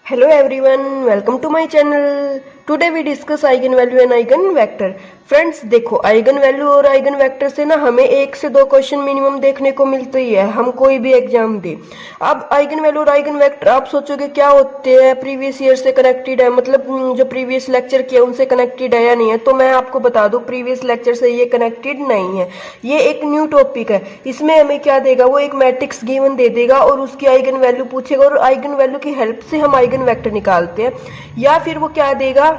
Hello everyone, welcome to my channel. Today we discuss eigen value and eigen vector. Friends देखो, eigen value और eigen vector से ना हमें 1 से 2 question minimum देखने को मिलते ही है, हम कोई भी एग्जाम दे. अब आइगन वैल्यू और आइगन वेक्टर आप सोचोगे क्या होते हैं, प्रीवियस ईयर से कनेक्टेड है, मतलब जो प्रीवियस लेक्चर किया उनसे कनेक्टेड है या नहीं है. तो मैं आपको बता दूं, प्रीवियस लेक्चर से ये कनेक्टेड नहीं है. ये एक न्यू टॉपिक है. इसमें हमें क्या देगा, वो एक मैट्रिक्स गिवन दे देगा और उसकी आइगन वैल्यू पूछेगा और आइगन वैल्यू की हेल्प से हम आइगन वेक्टर निकालते हैं. या फिर वो क्या देगा,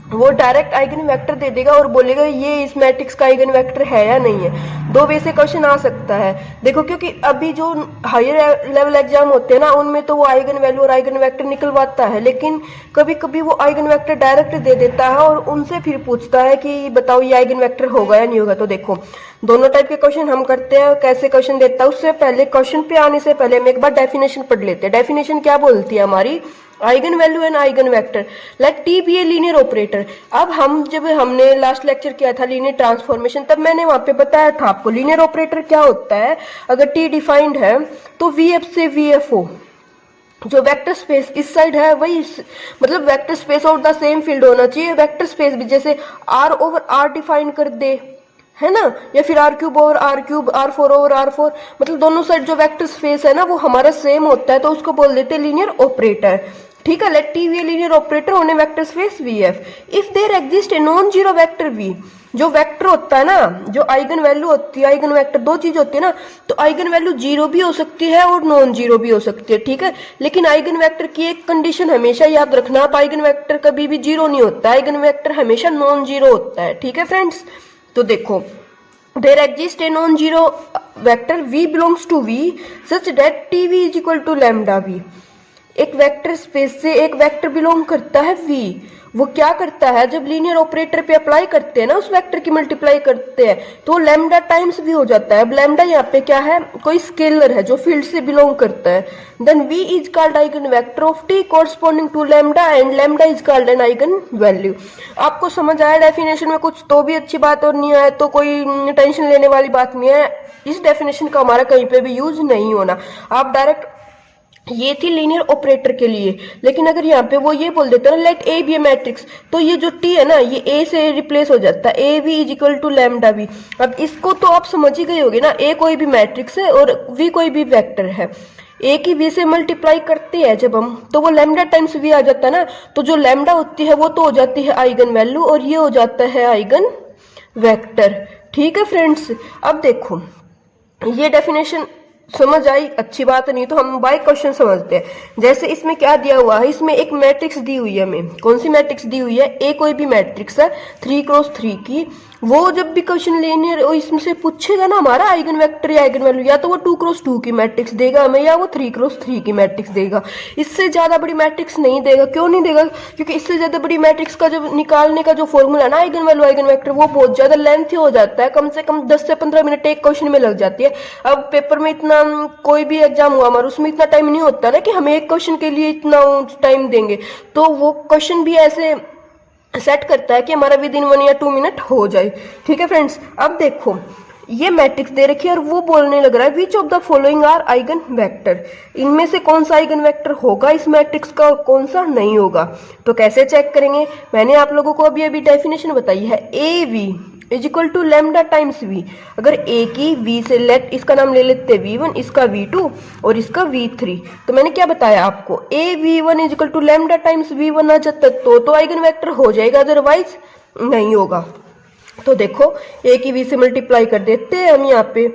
वो डायरेक्ट आइगन वेक्टर दे देगा और बोलेगा ये इस मैट्रिक्स का आइगन वेक्टर है या नहीं है. दो वे से क्वेश्चन आ सकता है. देखो, क्योंकि अभी जो हायर लेवल एग्जाम होते हैं ना, उनमें तो वो आइगन वैल्यू और आइगन वेक्टर निकलवाता है, लेकिन कभी कभी वो आइगन वेक्टर डायरेक्ट दे देता है और उनसे फिर पूछता है कि बताओ ये आइगन वेक्टर होगा या नहीं होगा. तो देखो, दोनों टाइप के क्वेश्चन हम करते हैं. कैसे क्वेश्चन देता है, उससे पहले क्वेश्चन पे आने से पहले हम एक बार डेफिनेशन पढ़ लेते हैं. डेफिनेशन क्या बोलती है हमारी, eigen value and eigen vector let T be a linear operator. अब हमने लास्ट लेक्चर किया था लीनियर ट्रांसफॉर्मेशन, तब मैंने वहां पे बताया था आपको लीनियर ऑपरेटर क्या होता है. अगर टी डिफाइंड है तो वी एफ से वी एफ ओ, जो वेक्टर स्पेस इस साइड है वही मतलब वेक्टर स्पेस और द सेम फील्ड होना चाहिए. वेक्टर स्पेस भी जैसे आर ओवर आर डिफाइन कर दे, है ना, या फिर R cube over R cube, R four over R four, मतलब दोनों साइड जो वेक्टर स्पेस है ना वो हमारा सेम होता है, तो उसको बोल देते हैं लीनियर ऑपरेटर. ठीक है, let T be a linear operator on a vector space V F if there exist a non zero vector V. जो वेक्टर होता है ना, जो आइगन वैल्यू होती है, आइगन वेक्टर दो चीज होती है ना, तो आइगन वैल्यू जीरो भी हो सकती है और नॉन जीरो भी हो सकती है. ठीक है, लेकिन आइगन वेक्टर की एक कंडीशन हमेशा याद रखना, आप आइगन वेक्टर कभी भी जीरो नहीं होता, आइगन वेक्टर हमेशा नॉन जीरो होता है. ठीक है फ्रेंड्स, तो देखो, there exists a non-zero vector v belongs to v such that tv is equal to lambda v. एक वेक्टर स्पेस से एक वेक्टर बिलोंग करता है v. वो क्या करता है, जब लीनियर ऑपरेटर पे अप्लाई करते हैं ना, उस वेक्टर की मल्टीप्लाई करते हैं तो लैम्डा टाइम्स v हो जाता है. अब लैम्डा यहाँ पे क्या है, कोई स्केलर है जो फील्ड से बिलोंग करता है. Then v is called eigen vector of t corresponding to lambda and lambda is called an eigen value. आपको समझ आया डेफिनेशन में कुछ, तो भी अच्छी बात, और नहीं आया तो कोई टेंशन लेने वाली बात नहीं है. इस डेफिनेशन का हमारा कहीं पे भी यूज नहीं होना. आप डायरेक्ट, ये थी लीनियर ऑपरेटर के लिए, लेकिन अगर यहाँ पे वो ये बोल देता है ना let A be a matrix, तो ये जो टी है ना ये ए से रिप्लेस हो जाता है, A V is equal to lambda V. अब इसको तो आप समझ ही गए होगे ना, ए कोई भी मैट्रिक्स है और वी कोई भी वेक्टर है. ए की वी से मल्टीप्लाई करते हैं जब हम, तो वो लैम्डा टाइम्स वी आ जाता है ना, तो जो लैम्डा होती है वो तो हो जाती है आइगन वैल्यू और ये हो जाता है आइगन वेक्टर. ठीक है फ्रेंड्स, अब देखो ये डेफिनेशन समझ आई, अच्छी बात नहीं, तो हम बाय क्वेश्चन समझते हैं. जैसे इसमें क्या दिया हुआ है, इसमें एक मैट्रिक्स दी हुई है हमें. कौन सी मैट्रिक्स दी हुई है, ए कोई भी मैट्रिक्स है 3x3 की. वो जब भी क्वेश्चन लीनियर इसमें से पूछेगा ना हमारा आइगन वेक्टर या आइगन वैल्यू, या तो वो 2x2 की मैट्रिक्स देगा हमें या वो 3x3 की मैट्रिक्स देगा. इससे ज्यादा बड़ी मैट्रिक्स नहीं देगा. क्यों नहीं देगा, क्योंकि इससे ज्यादा बड़ी मैट्रिक्स का जो निकालने का जो फॉर्मूला है ना आइगन वैल्यू आइगन वेक्टर, वो बहुत ज्यादा लेंथी हो जाता है. कम से कम 10 से 15 मिनट एक क्वेश्चन में लग जाती है. अब पेपर में इतना, कोई भी एग्जाम हुआ हमारा, उसमें इतना टाइम नहीं होता ना कि हम एक क्वेश्चन के लिए इतना टाइम देंगे, तो वो क्वेश्चन भी ऐसे सेट करता है कि हमारा विद इन 1 या 2 मिनट हो जाए. ठीक है फ्रेंड्स, अब देखो ये मैट्रिक्स दे रखी है और वो बोलने लग रहा है which of the following are eigen vector. इनमें से कौन सा आइगन वेक्टर होगा इस मैट्रिक्स का और कौन सा नहीं होगा. तो कैसे चेक करेंगे, मैंने आप लोगों को अभी अभी डेफिनेशन बताई है, A V is equal to lambda times V. अगर ए की वी से लेट, इसका नाम ले लेते हैं v1, इसका v2 और इसका v3, तो मैंने क्या बताया आपको, A v1 is equal to lambda times v1 आ जाता तो आइगन वेक्टर हो जाएगा, अदरवाइज नहीं होगा. तो देखो ए की वी से मल्टीप्लाई कर देते हैं हम यहाँ पे,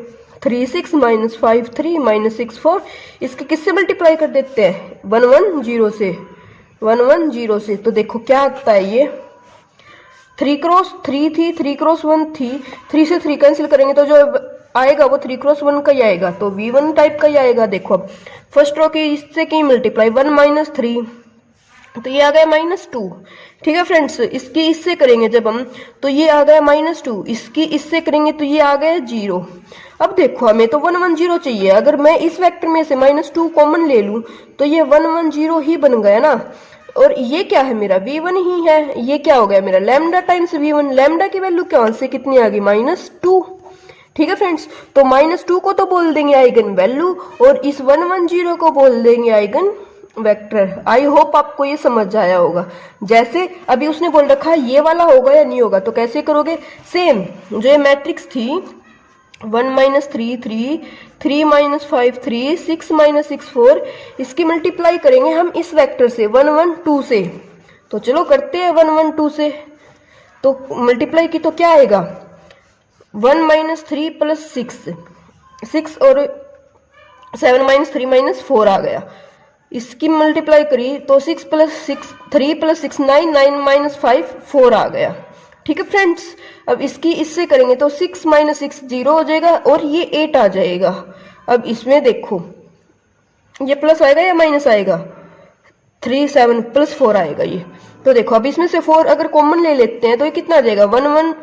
3 6 माइनस 5 3 माइनस 6 4, इसके किससे मल्टीप्लाई कर देते हैं 1 1 0 से, 1 1 0 से. तो देखो क्या आता है, ये 3x3 थी, 3x1 थी, 3 से 3 कैंसिल करेंगे तो जो आएगा वो 3x1 का ही आएगा, तो v1 टाइप का ही आएगा. देखो अब फर्स्ट रो की इससे की मल्टीप्लाई 1 माइनस 3, तो ये आ गया -2. ठीक है फ्रेंड्स, इसकी इससे करेंगे जब हम, तो ये आ गया -2, इसकी इससे करेंगे तो ये आ गया 0. अब देखो हमें तो 1 1 0 चाहिए. अगर मैं इस वेक्टर में से -2 कॉमन ले लूं तो ये 1 1 0 ही बन गया ना, और ये क्या है मेरा v1 ही है. ये क्या हो गया मेरा लैम्डा टाइम्स v1. लैम्डा की वैल्यू क्या से कितनी आ गई -2. ठीक है फ्रेंड्स, तो -2 को तो बोल देंगे आइगन वैल्यू और इस 1 1 0 को बोल देंगे आइगन वेक्टर। आई होप आपको ये समझ आया होगा। जैसे अभी उसने बोल रखा है ये वाला होगा या नहीं होगा, तो कैसे करोगे, सेम जो ये मैट्रिक्स थी 1 माइनस 3 3, 3 माइनस 5 3, 6 माइनस 6 4, इसकी मल्टीप्लाई करेंगे हम इस वेक्टर से 1 1 2 से। तो चलो करते हैं 1 1 2 से। तो मल्टीप्लाई की तो क्या आएगा, 1 माइनस 3 प्लस 6 और 7 माइनस 3 माइनस 4 आ गया। इसकी मल्टीप्लाई करी तो 6 प्लस 6 3 प्लस 6 9, 9 माइनस 5 4 आ गया। ठीक है फ्रेंड्स, अब इसकी इससे करेंगे तो 6 माइनस 6 0 हो जाएगा और ये 8 आ जाएगा। अब इसमें देखो ये प्लस आएगा या माइनस आएगा, 3 7 प्लस 4 आएगा ये। तो देखो अब इसमें से 4 अगर कॉमन ले लेते हैं तो ये कितना आ जाएगा, 1 1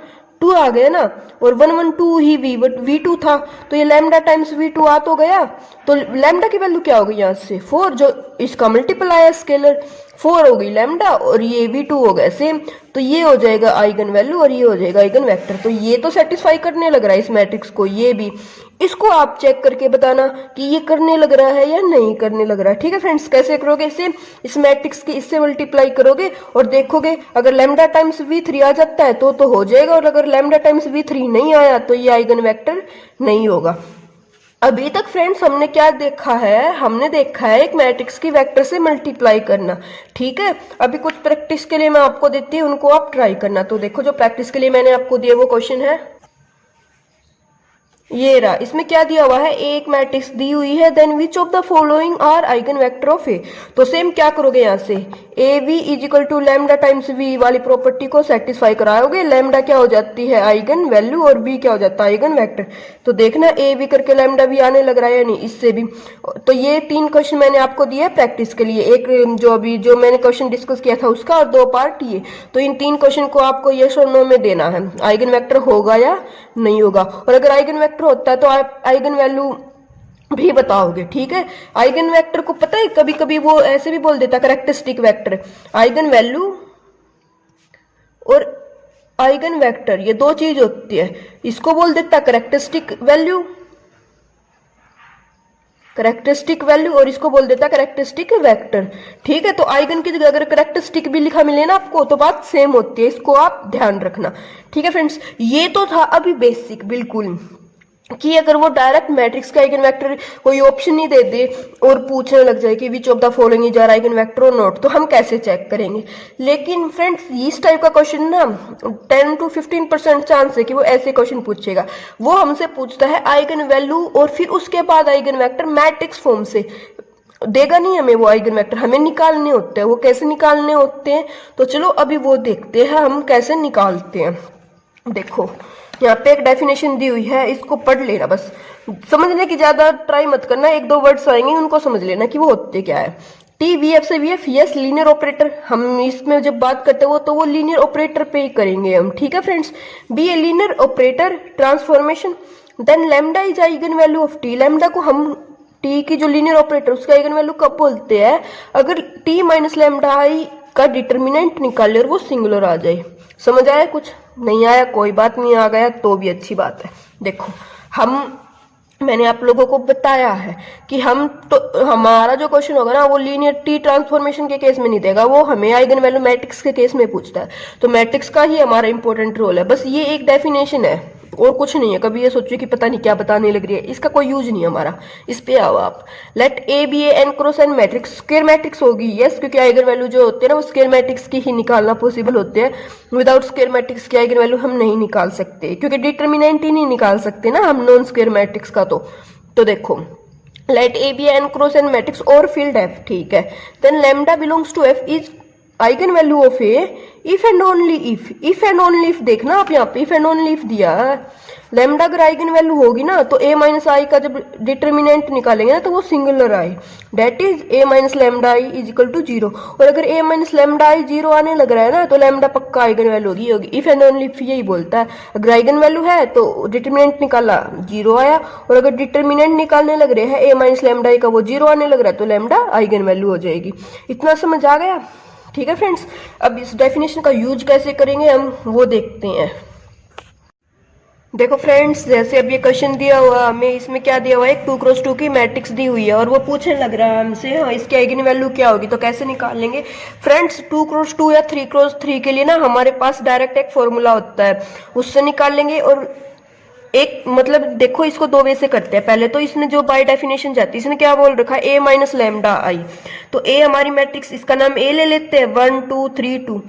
2 आ गया ना, और 1 1 2 ही v2 था, तो ये लैम्डा टाइम्स v2 आ तो गया। तो लैम्डा की वैल्यू क्या होगी यहाँ से 4, जो इसका मल्टीपल आया स्केलर 4 हो गई लैम्डा और ये v2 हो गया सेम। तो ये हो जाएगा आइगन वैल्यू और ये हो जाएगा आइगन वेक्टर। तो ये तो सेटिस्फाई करने लग रहा है इस मैट्रिक्स को, ये भी। इसको आप चेक करके बताना कि ये करने लग रहा है या नहीं करने लग रहा है। ठीक है फ्रेंड्स, कैसे करोगे, इसे इस मैट्रिक्स की इससे मल्टीप्लाई करोगे और देखोगे अगर लैम्डा टाइम्स v3 आ जाता है तो हो जाएगा, और अगर लैम्डा टाइम्स v3 नहीं आया तो ये आइगन वेक्टर नहीं होगा। अभी तक फ्रेंड्स हमने क्या देखा है, हमने देखा है एक मैट्रिक्स की वेक्टर से मल्टीप्लाई करना। ठीक है, अभी कुछ प्रैक्टिस के लिए मैं आपको देती हूँ, उनको आप ट्राई करना। तो देखो जो प्रैक्टिस के लिए मैंने आपको दिया वो क्वेश्चन है ये रहा। इसमें क्या दिया हुआ है, एक मैट्रिक्स दी हुई है, then which of the following are eigen vector of A. तो सेम क्या करोगे यहाँ से, A V is equal to lambda times V वाली प्रॉपर्टी को सेटिस्फाई कराओगे। लैम्डा क्या हो जाती है आइगन वैल्यू और वी क्या हो जाता है आइगन वेक्टर। तो देखना ए वी करके लैम्डा वी आने लग रहा है या नहीं, इससे भी। तो ये 3 क्वेश्चन मैंने आपको दिए प्रैक्टिस के लिए, एक जो मैंने क्वेश्चन डिस्कस किया था उसका और 2 पार्ट ये। तो इन 3 क्वेश्चन को आपको यस और नो में देना है, आइगन वेक्टर होगा या नहीं होगा। और अगर आइगन वेक्टर होता है तो आप आइगन वैल्यू भी बताओगे। ठीक है, आइगन वेक्टर को पता है कभी कभी वो ऐसे भी बोल देता है कैरेक्टरिस्टिक वेक्टर। आइगन वैल्यू और आइगन वेक्टर ये 2 चीज होती है, इसको बोल देता है कैरेक्टरिस्टिक वैल्यू और इसको बोल देता है कैरेक्टरिस्टिक वेक्टर। ठीक है, तो आइगन की जगह अगर कैरेक्टरिस्टिक भी लिखा मिले ना आपको तो बात सेम होती है, इसको आप ध्यान रखना। ठीक है फ्रेंड्स, ये तो था अभी बेसिक बिल्कुल, कि अगर वो डायरेक्ट मैट्रिक्स का आइगन वेक्टर कोई ऑप्शन नहीं दे दे और पूछने लग जाए कि which of the following is are eigen vector और नॉट, तो हम कैसे चेक करेंगे। लेकिन फ्रेंड्स इस टाइप का क्वेश्चन ना 10 to 15% चांस है कि वो ऐसे क्वेश्चन पूछेगा। वो हमसे पूछता है आइगन वैल्यू और फिर उसके बाद आइगन वेक्टर मैट्रिक्स फॉर्म से देगा नहीं हमें वो आइगन वेक्टर, हमें निकालने होते हैं। वो कैसे निकालने होते हैं तो चलो अभी वो देखते हैं हम कैसे निकालते हैं। देखो यहाँ पे एक डेफिनेशन दी हुई है, इसको पढ़ लेना, बस समझने की ज्यादा ट्राई मत करना, 1-2 वर्ड्स आएंगे उनको समझ लेना कि वो होते क्या है। टी वी एफ से V F, yes linear operator, हम इसमें जब बात करते हैं वो तो वो लीनियर ऑपरेटर पे ही करेंगे हम। ठीक है friends, be a linear operator transformation, then lambda is eigen value of T. Lambda को हम टी की जो लीनियर ऑपरेटर उसका आइगन वैल्यू कब बोलते हैं, अगर टी माइनस लैम्डा आई का डिटर्मिनेंट निकाले और वो सिंगुलर आ जाए। समझ आया, कुछ नहीं आया कोई बात नहीं, आ गया तो भी अच्छी बात है। देखो मैंने आप लोगों को बताया है कि हमारा जो क्वेश्चन होगा ना वो लीनियर टी ट्रांसफॉर्मेशन के केस में नहीं देगा, वो हमें आइगन वैल्यू मैट्रिक्स के केस में पूछता है। तो मैट्रिक्स का ही हमारा इंपॉर्टेंट रोल है, बस ये एक डेफिनेशन है और कुछ नहीं है। कभी ये सोचिए कि पता नहीं क्या बताने लग रही है, इसका कोई यूज नहीं है हमारा। इस पे आओ आप, let A be a N cross N matrix, square matrix होगी यस, क्योंकि आइगन वैल्यू जो होते हैं ना वो स्क्वायर मैट्रिक्स की ही निकालना पॉसिबल होते हैं। विदाउट स्क्वायर मैट्रिक्स की आइगन वैल्यू हम नहीं निकाल सकते, क्योंकि डिटर्मिनेंट ही नहीं निकाल सकते ना हम नॉन स्क्वायर मैट्रिक्स का। तो देखो let A be N cross N matrix और फील्ड एफ, ठीक है, then lambda belongs to F is eigen value of A if and only if देखना आप यहाँ पे इफ एंड ओनली इफ दिया है। लैम्डा अगर आइगन वैल्यू होगी ना तो ए माइनस आई का जब डिटर्मिनेंट निकालेंगे ना तो वो singular I, det is A minus lambda I is equal to 0। और अगर ए माइनस लैम्डा आई 0 आने लग रहा है ना तो लैम्डा पक्का आइगन वैल्यू होगी। इफ एंड ओनली इफ यही बोलता है, अगर आइगन वैल्यू है तो डिटर्मिनेंट निकाला 0 आया, और अगर डिटर्मिनेंट निकालने लग रहे हैं ए माइनस लैम्डा आई का वो 0 आने लग रहा है तो लैम्डा आइगन वैल्यू हो जाएगी। इतना समझ आ गया। ठीक है फ्रेंड्स, अब इस डेफिनेशन का यूज कैसे करेंगे हम वो देखते हैं। देखो फ्रेंड्स, जैसे अब ये क्वेश्चन दिया हुआ हमें, इसमें क्या दिया हुआ है, एक 2x2 की मैट्रिक्स दी हुई है और वो पूछने लग रहा है हमसे हाँ इसकी आइगन वैल्यू क्या होगी, तो कैसे निकाल लेंगे फ्रेंड्स। 2x2 या 3x3 के लिए ना हमारे पास डायरेक्ट एक फॉर्मूला होता है, उससे निकाल लेंगे। और एक मतलब देखो, इसको दो वे से करते हैं। पहले तो इसने जो बाय डेफिनेशन जाती है, इसने क्या बोल रखा है, ए माइनस लैम्डा आई। तो ए हमारी मैट्रिक्स, इसका नाम ए ले लेते हैं, 1 2 3 2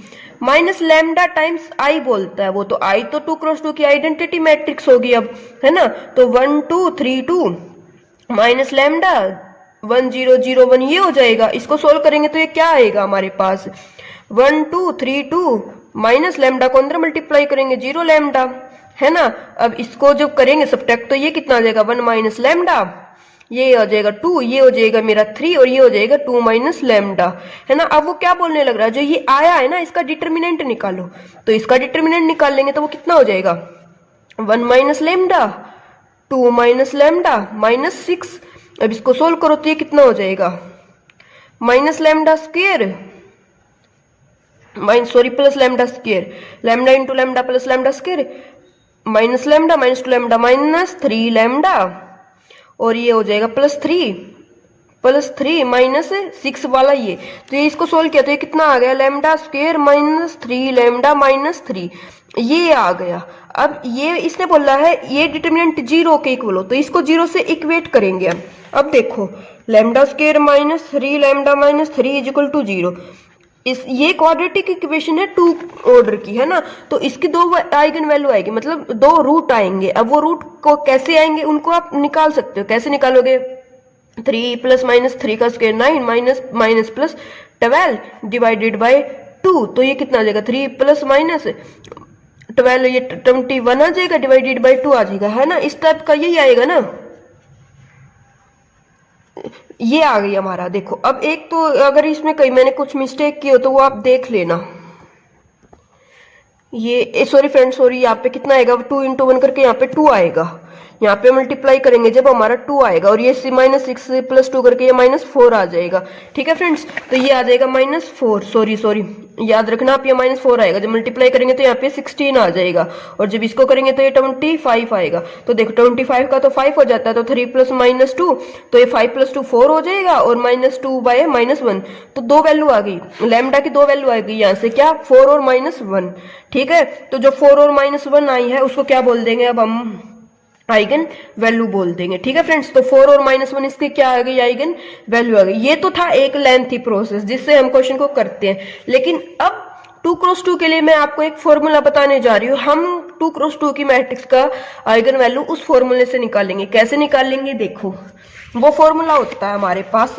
माइनस लैम्डा टाइम्स आई बोलता है वो, तो आई तो 2x2 की आइडेंटिटी मैट्रिक्स होगी अब, है ना। तो 1 2 3 2 माइनस लैम्डा 1 0 0 1 ये हो जाएगा। इसको सोल्व करेंगे तो ये क्या आएगा हमारे पास, 1 2 3 2 माइनस लैम्डा को अंदर मल्टीप्लाई करेंगे 0 लैम्डा, है ना। अब इसको जब करेंगे सब्ट्रैक्ट, तो ये कितना आ जाएगा, 1 माइनस लैम्डा, ये हो जाएगा 2, ये हो जाएगा मेरा 3 और ये हो जाएगा 2 माइनस लैम्डा, है ना। अब वो क्या बोलने लग रहा है, जो ये आया है ना इसका डिटर्मिनेंट निकालो। तो इसका डिटर्मिनेंट निकाल लेंगे तो वो कितना हो जाएगा, 1 minus lambda 2 minus lambda minus 6। अब इसको सोल्व करो तो ये कितना हो जाएगा, minus lambda square plus lambda square, lambda into lambda plus lambda square, minus lambda minus 2 lambda minus 3 lambda, और ये हो जाएगा प्लस 3 माइनस 6 वाला ये। तो ये इसको सोल्व किया तो ये कितना आ गया, lambda square minus 3 lambda minus 3, ये आ गया। अब ये इसने बोला है ये डिटर्मिनेंट 0 के इक्वल हो, तो इसको 0 से इक्वेट करेंगे। अब देखो, lambda square minus 3 lambda minus 3 is equal to 0। ये क्वाड्रेटिक इक्वेशन है 2 ऑर्डर की, है ना। तो इसकी दो आइगन वैल्यू आएगी, मतलब दो रूट आएंगे। अब वो रूट को कैसे आएंगे उनको आप निकाल सकते हो। कैसे निकालोगे, 3 प्लस माइनस 3 का square 9 minus minus plus 12 divided by 2, तो ये कितना आ जाएगा, 3 प्लस माइनस 12, ये 21 आ जाएगा डिवाइडेड बाय 2 आ जाएगा, है ना। इस टाइप का यही आएगा ना, ये आ गई हमारा। देखो अब एक तो अगर इसमें कहीं मैंने कुछ मिस्टेक की हो तो वो आप देख लेना। ये सॉरी फ्रेंड, सॉरी, यहाँ पे कितना आएगा, 2 इंटू 1 करके यहाँ पे 2 आएगा। यहाँ पे मल्टीप्लाई करेंगे जब हमारा 2 आएगा, और ये माइनस 6 प्लस 2 करके ये माइनस 4 आ जाएगा। ठीक है फ्रेंड्स, तो ये आ जाएगा माइनस 4, सॉरी याद रखना आप, ये माइनस 4 आएगा। जब मल्टीप्लाई करेंगे तो यहाँ पे 16 आ जाएगा, और जब इसको करेंगे तो ये 25 आएगा। तो देखो 25 का तो 5 हो जाता है, तो 3 प्लस माइनस 2, तो ये 5 प्लस 2 4 हो जाएगा, और माइनस 2 बाय माइनस 1, तो दो वैल्यू आ गई, लैम्डा की दो वैल्यू आ गई यहाँ से, क्या, 4 और माइनस 1। ठीक है, तो जो 4 और माइनस 1 आई है उसको क्या बोल देंगे, अब हम आइगन वैल्यू बोल देंगे। ठीक है फ्रेंड्स, तो 4 और माइनस 1 इसके क्या आ गई, आइगन वैल्यू आ गई। ये तो था एक लेंथी प्रोसेस जिससे हम क्वेश्चन को करते हैं, लेकिन अब 2x2 के लिए मैं आपको एक फॉर्मूला बताने जा रही हूँ। हम 2x2 की मैट्रिक्स का आइगन वैल्यू उस फॉर्मूले से निकालेंगे। कैसे निकालेंगे, देखो वो फॉर्मूला होता है हमारे पास,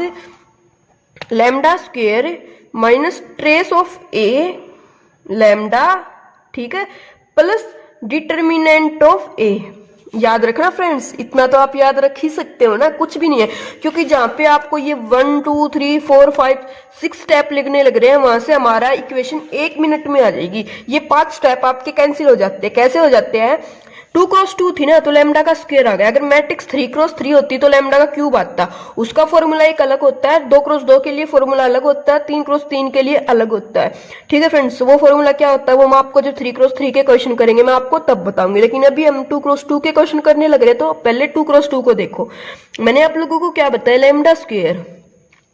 lambda square minus trace of A lambda, ठीक है, प्लस डिटर्मिनेंट ऑफ ए। याद रखना फ्रेंड्स, इतना तो आप याद रख ही सकते हो ना, कुछ भी नहीं है, क्योंकि जहां पे आपको ये 1 2 3 4 5 6 स्टेप लिखने लग रहे हैं, वहां से हमारा इक्वेशन 1 मिनट में आ जाएगी। ये 5 स्टेप आपके कैंसिल हो जाते हैं। कैसे हो जाते हैं, 2x2 थी ना तो लैम्डा का स्क्वायर आ गया। अगर मैट्रिक्स 3x3 होती तो लैम्डा का क्यूब आता, उसका फॉर्मूला एक अलग होता है। 2x2 के लिए फॉर्मूला अलग होता है, 3x3 के लिए अलग होता है। ठीक है फ्रेंड्स, वो फॉर्मूला क्या होता है वो मैं आपको जब 3x3 के क्वेश्चन करेंगे मैं आपको तब बताऊंगी, लेकिन अभी हम 2x2 के क्वेश्चन करने लग रहे, तो पहले 2x2 को देखो। मैंने आप लोगों को क्या बताया, lambda square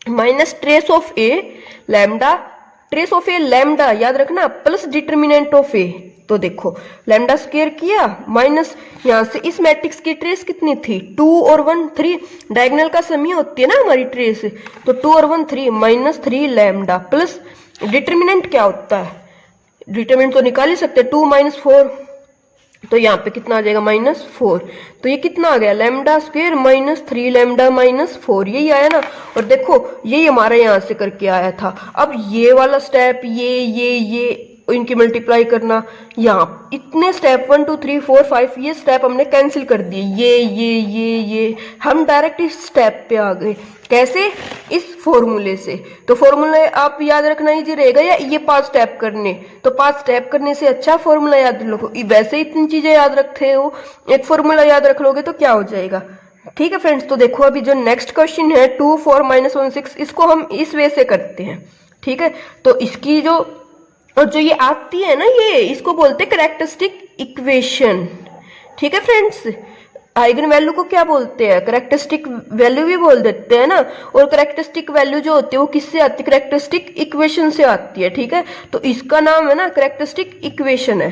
minus trace of A lambda, trace of A lambda याद रखना, प्लस डिटर्मिनेंट ऑफ ए। तो देखो लैम्डा स्क्वायर किया माइनस, यहां से इस मैट्रिक्स की ट्रेस कितनी थी, 2 और 1 3, डायगोनल का सम ही होती है ना हमारी ट्रेस, तो 2 और 1 3 माइनस 3 लैम्डा, प्लस डिटर्मिनेंट क्या होता है, डिटर्मिनेंट तो निकाल ही सकते हैं, 2 माइनस 4, तो यहाँ पे कितना आ जाएगा, माइनस 4। तो ये कितना आ गया, lambda square minus 3 lambda minus 4, यही आया ना। और देखो यही हमारा यहाँ से करके आया था। अब ये वाला स्टेप, ये इनकी मल्टीप्लाई करना, यहाँ इतने स्टेप 1 2 3 4 5 ये स्टेप हमने कैंसिल कर दिए। ये हम डायरेक्ट इस स्टेप पे आ गए। कैसे, इस फॉर्मूले से। तो फॉर्मूला आप याद रखना इजी रहेगा, या ये 5 स्टेप करने, तो 5 स्टेप करने से अच्छा फॉर्मूला याद रखो। वैसे इतनी चीजें याद रखते हो, एक फॉर्मूला याद रख लोगे तो क्या हो जाएगा। ठीक है फ्रेंड्स, तो देखो अभी जो नेक्स्ट क्वेश्चन है 2 4 माइनस 1 6, इसको हम इस वे से करते हैं। ठीक है, तो इसकी जो ये आती है ना, ये इसको बोलते हैं कैरेक्टरिस्टिक इक्वेशन। ठीक है फ्रेंड्स। आइगन वैल्यू को क्या बोलते हैं, करेक्टरिस्टिक वैल्यू भी बोल देते हैं ना। और करेक्टरिस्टिक वैल्यू जो होती है वो किससे आती है, करेक्टरिस्टिक इक्वेशन से आती है। ठीक है, तो इसका नाम है ना करेक्टरिस्टिक इक्वेशन है।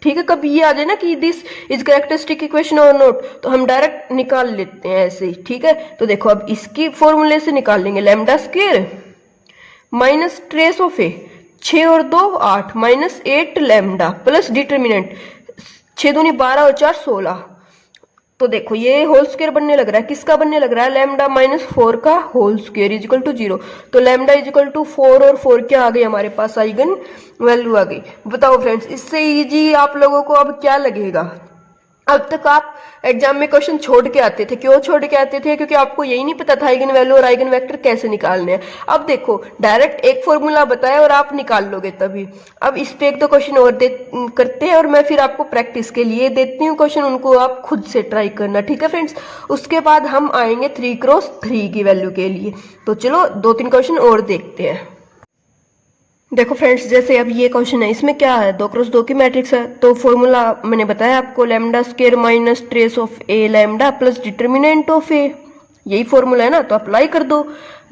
ठीक है, कभी ये आ जाए ना कि दिस इज करेक्टरिस्टिक इक्वेशन और नॉट, तो हम डायरेक्ट निकाल लेते हैं ऐसे ही। ठीक है, तो देखो अब इसकी फॉर्मूले से निकालेंगे, lambda square minus trace of A 6 और 2 8 माइनस 8 लैम्डा प्लस डिटर्मिनेंट 6 दूनी 12 और 4 16। तो देखो ये होल स्क्वायर बनने लग रहा है, किसका बनने लग रहा है, लैम्डा माइनस 4 का होल स्क्वायर इजिकल टू 0। तो लैम्डा इजिकल टू 4 और 4 क्या आ गई हमारे पास, आइगन वैल्यू आ गई। बताओ फ्रेंड्स, इससे इजी आप लोगों को अब क्या लगेगा। अब तक आप एग्जाम में क्वेश्चन छोड़ के आते थे, क्यों छोड़ के आते थे, क्योंकि आपको यही नहीं पता था आइगन वैल्यू और आइगन वेक्टर कैसे निकालने हैं। अब देखो डायरेक्ट एक फॉर्मूला बताया और आप निकाल लोगे तभी। अब इस पे एक दो क्वेश्चन और करते हैं और मैं फिर आपको प्रैक्टिस के लिए देती हूँ क्वेश्चन, उनको आप खुद से ट्राई करना। ठीक है फ्रेंड्स, उसके बाद हम आएंगे 3x3 की वैल्यू के लिए। तो चलो 2-3 क्वेश्चन और देखते हैं। देखो फ्रेंड्स, जैसे अब ये क्वेश्चन है, इसमें क्या है, 2x2 की मैट्रिक्स है। तो फॉर्मूला मैंने बताया आपको, lambda square minus trace of A lambda plus determinant of A, यही फॉर्मूला है ना। तो अप्लाई कर दो,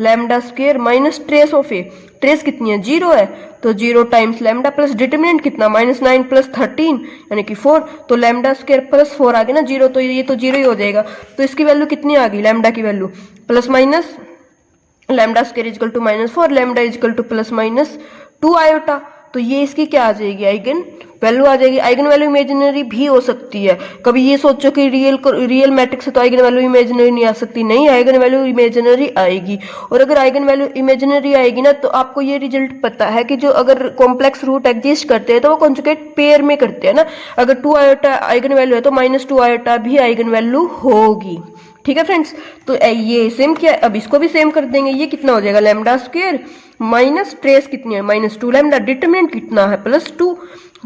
lambda square minus trace of A, trace कितनी है 0 है, तो 0 टाइम्स लैम्डा प्लस डिटर्मिनेंट कितना -9 प्लस 13 यानी कि 4। तो लैम्डा स्क्वायर प्लस 4 आ गया ना 0, तो ये तो 0 ही हो जाएगा। तो इसकी वैल्यू कितनी आ गई, लैम्डा की value plus minus lambda square is equal to -4 lambda is equal to plus minus 2 iota. तो ये इसकी क्या आ जाएगी, आइगन वैल्यू आ जाएगी। आइगन वैल्यू इमेजिनरी भी हो सकती है। कभी ये सोचो कि रियल मैट्रिक्स है तो आइगन वैल्यू इमेजिनरी नहीं आ सकती, नहीं, आइगन वैल्यू इमेजिनरी आएगी। और अगर आइगन वैल्यू इमेजिनरी आएगी ना, तो आपको ये रिजल्ट पता है कि जो अगर कॉम्प्लेक्स रूट एग्जिस्ट करते हैं तो वो कॉन्जुगेट पेयर में करते हैं ना। अगर 2 आयोटा आइगन वैल्यू है तो -2 आयोटा भी आइगन वैल्यू होगी। ठीक है फ्रेंड्स, तो ये सेम किया, अब इसको भी सेम कर देंगे। ये कितना हो जाएगा, लैम्डा स्क्वायर माइनस ट्रेस कितनी है -2 लैम्डा, डिटरमिनेंट कितना है +2।